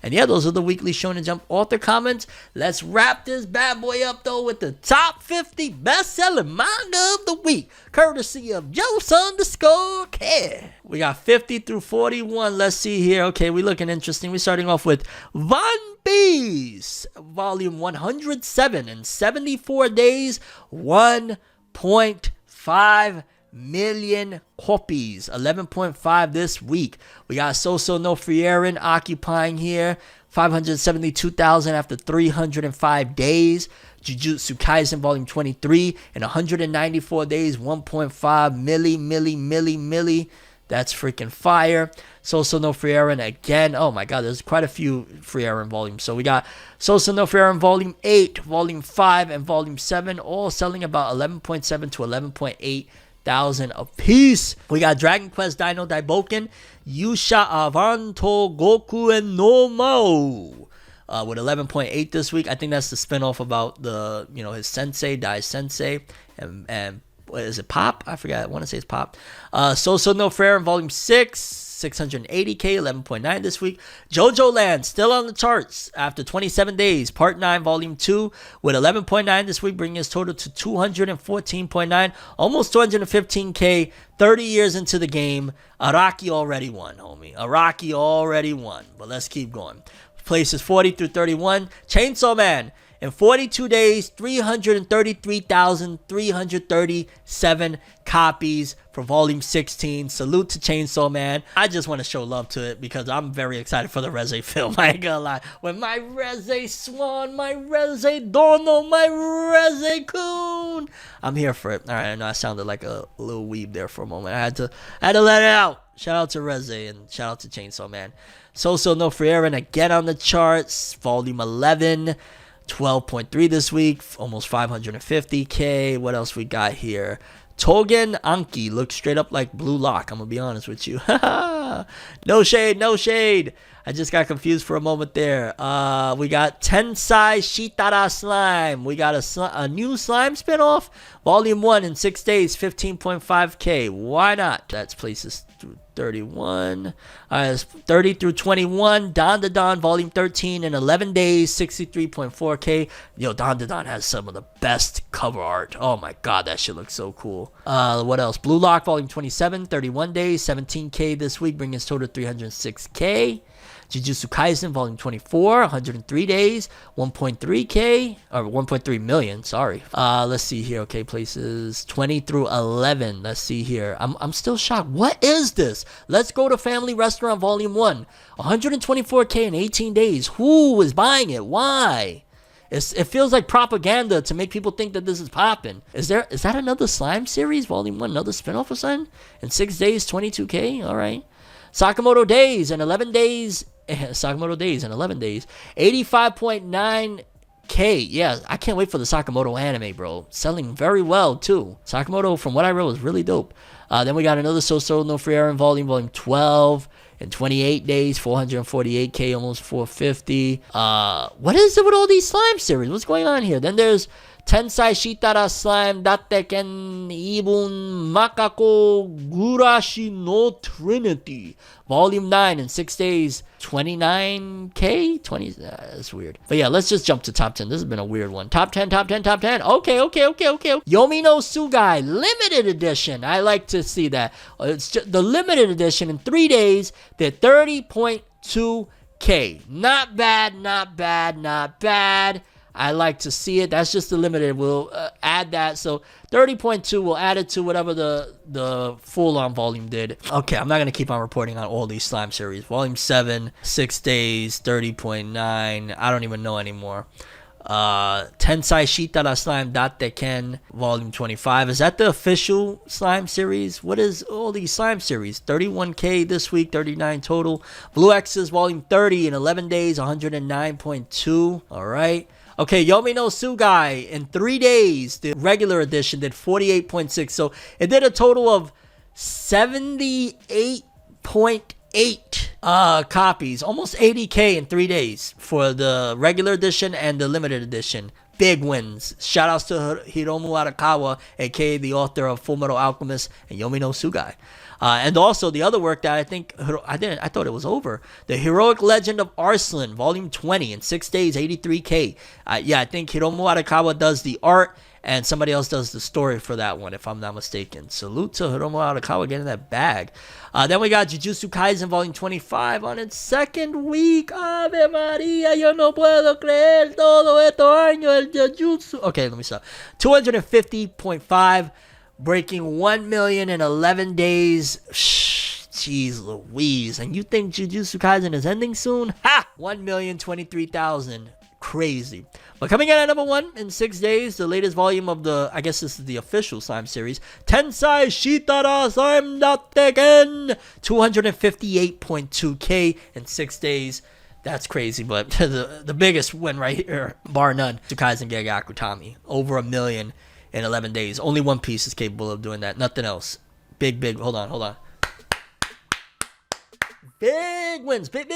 And yeah, those are the weekly Shonen Jump author comments. Let's wrap this bad boy up, though, with the top 50 best-selling manga of the week, courtesy of Jose_Care. We got 50 through 41. Let's see here. Okay, we're looking interesting. We're starting off with One Piece, volume 107. In 74 days, 1.5 million copies, 11.5 this week. We got Soso no Frieren occupying here, 572,000 after 305 days. Jujutsu Kaisen volume 23 in 194 days, 1.5 milli. That's freaking fire. Soso no Frieren again. Oh my god, there's quite a few Frieren volumes. So we got Soso no Frieren volume 8, volume 5, and volume 7, all selling about 11.7 to 11.8 thousand a piece. We got Dragon Quest Dino Daiboken, Yusha Avanto Goku and no Mo, with 11.8 this week. I think that's the spinoff about the, his sensei, Dai Sensei, and what is it, Pop? I forgot. I want to say it's Pop. Soso no Frieren volume 6, 680k, 11.9 this week. Jojo Land still on the charts after 27 days. Part 9, Volume 2 with 11.9 this week, bringing his total to 214.9, almost 215k. 30 years into the game, Araki already won, homie. Araki already won. But let's keep going. Places 40 through 31. Chainsaw Man. In 42 days, 333,337 copies for Volume 16. Salute to Chainsaw Man. I just want to show love to it because I'm very excited for the Reze film. I ain't gonna lie. When my Reze Swan, my Reze Dono, my Reze Kun. I'm here for it. All right, I know I sounded like a little weeb there for a moment. I had to let it out. Shout out to Reze and shout out to Chainsaw Man. Soso no Frieren again on the charts. Volume 11. 12.3 this week, almost 550k. What else we got here? Togen Anki looks straight up like Blue Lock, I'm gonna be honest with you. No shade. I just got confused for a moment there. We got Tensai Shitara Slime. We got a new slime spinoff. Volume 1 in 6 days, 15.5k. Why not? That's places through 31. 30 through 21. Don Volume 13 in 11 days, 63.4k. Yo, Don has some of the best cover art. Oh my god, that shit looks so cool. What else? Blue Lock Volume 27, 31 days, 17k this week, bringing his total to 306k. Jujutsu Kaisen Volume 24, 103 days, 1.3k, or 1.3 million, sorry. Let's see here, okay, places 20 through 11, let's see here. I'm still shocked. What is this? Let's Go to Family Restaurant Volume 1, 124k in 18 days. Who is buying it? Why? It feels like propaganda to make people think that this is popping. Is that another slime series? Volume 1, another spinoff or something? In 6 days, 22k? Alright. Sakamoto Days in 11 days. 85.9k. Yeah, I can't wait for the Sakamoto anime, bro. Selling very well, too. Sakamoto, from what I read, was really dope. Then we got another Soso no Frieren Volume 12. In 28 days, 448k, almost 450. What is it with all these slime series? What's going on here? Then there's Tensai Shitara Slime Datteken Ibun Makako Gurashi no Trinity. Volume 9 in 6 days, 29k? 20, that's weird. But yeah, let's just jump to top 10. This has been a weird one. Top 10. Okay. Yomi no Sugai, limited edition. I like to see that. It's just the limited edition in 3 days. They're 30.2k. Not bad. I like to see it. That's just the limited. We'll add that. So 30.2, we'll add it to whatever the full-on volume did. Okay, I'm not going to keep on reporting on all these slime series. Volume 7, 6 days, 30.9. I don't even know anymore. Tensai Shitara Slime Datteken Volume 25. Is that the official slime series? What is all these slime series? 31k this week, 39 total. Blue X's Volume 30 in 11 days, 109.2. All right. Okay, Yomi no Sugai in 3 days, the regular edition did 48.6. So it did a total of 78.8 copies, almost 80k in 3 days for the regular edition and the limited edition. Big wins. Shout outs to Hiromu Arakawa, aka the author of Fullmetal Alchemist and Yomi no Sugai. And also the other work that I thought it was over. The Heroic Legend of Arslan, Volume 20 in 6 days, 83k. Yeah, I think Hiromu Arakawa does the art and somebody else does the story for that one, if I'm not mistaken. Salute to Hiromu Arakawa getting that bag. Then we got Jujutsu Kaisen Volume 25 on its second week. Ave Maria, yo no puedo creer todo esto año el Jujutsu. Okay, let me stop. 250.5, breaking 1 million in 11 days. Jeez Louise. And you think Jujutsu Kaisen is ending soon? Ha! 1,023,000. Crazy. But coming in at number 1 in 6 days, the latest volume of the, I guess this is the official slime series, Tensai Shitara Slime Datteken, 258.2k in 6 days. That's crazy, but the biggest win right here, bar none, Kaisen Gege Akutami, over 1 million in 11 days. Only One Piece is capable of doing that, nothing else. Big, hold on. Big wins, big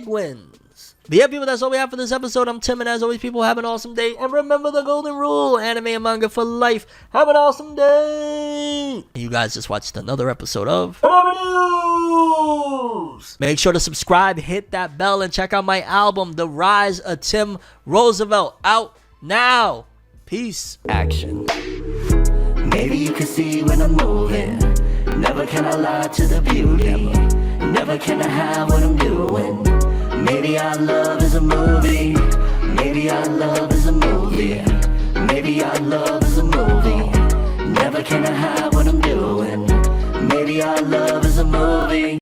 wins. But yeah, people, that's all we have for this episode. I'm Tim, and as always, people, have an awesome day. And remember the golden rule, anime and manga for life. Have an awesome day. You guys just watched another episode of FORNEVERNEWS. Make sure to subscribe, hit that bell, and check out my album, The Rise of Tim Roosevelt, out now. Peace. Action. Maybe you can see when I'm moving. Never can I lie to the beauty. Never can I hide what I'm doing. Maybe our love is a movie. Maybe our love is a movie. Maybe our love is a movie. Never can I hide what I'm doing. Maybe our love is a movie.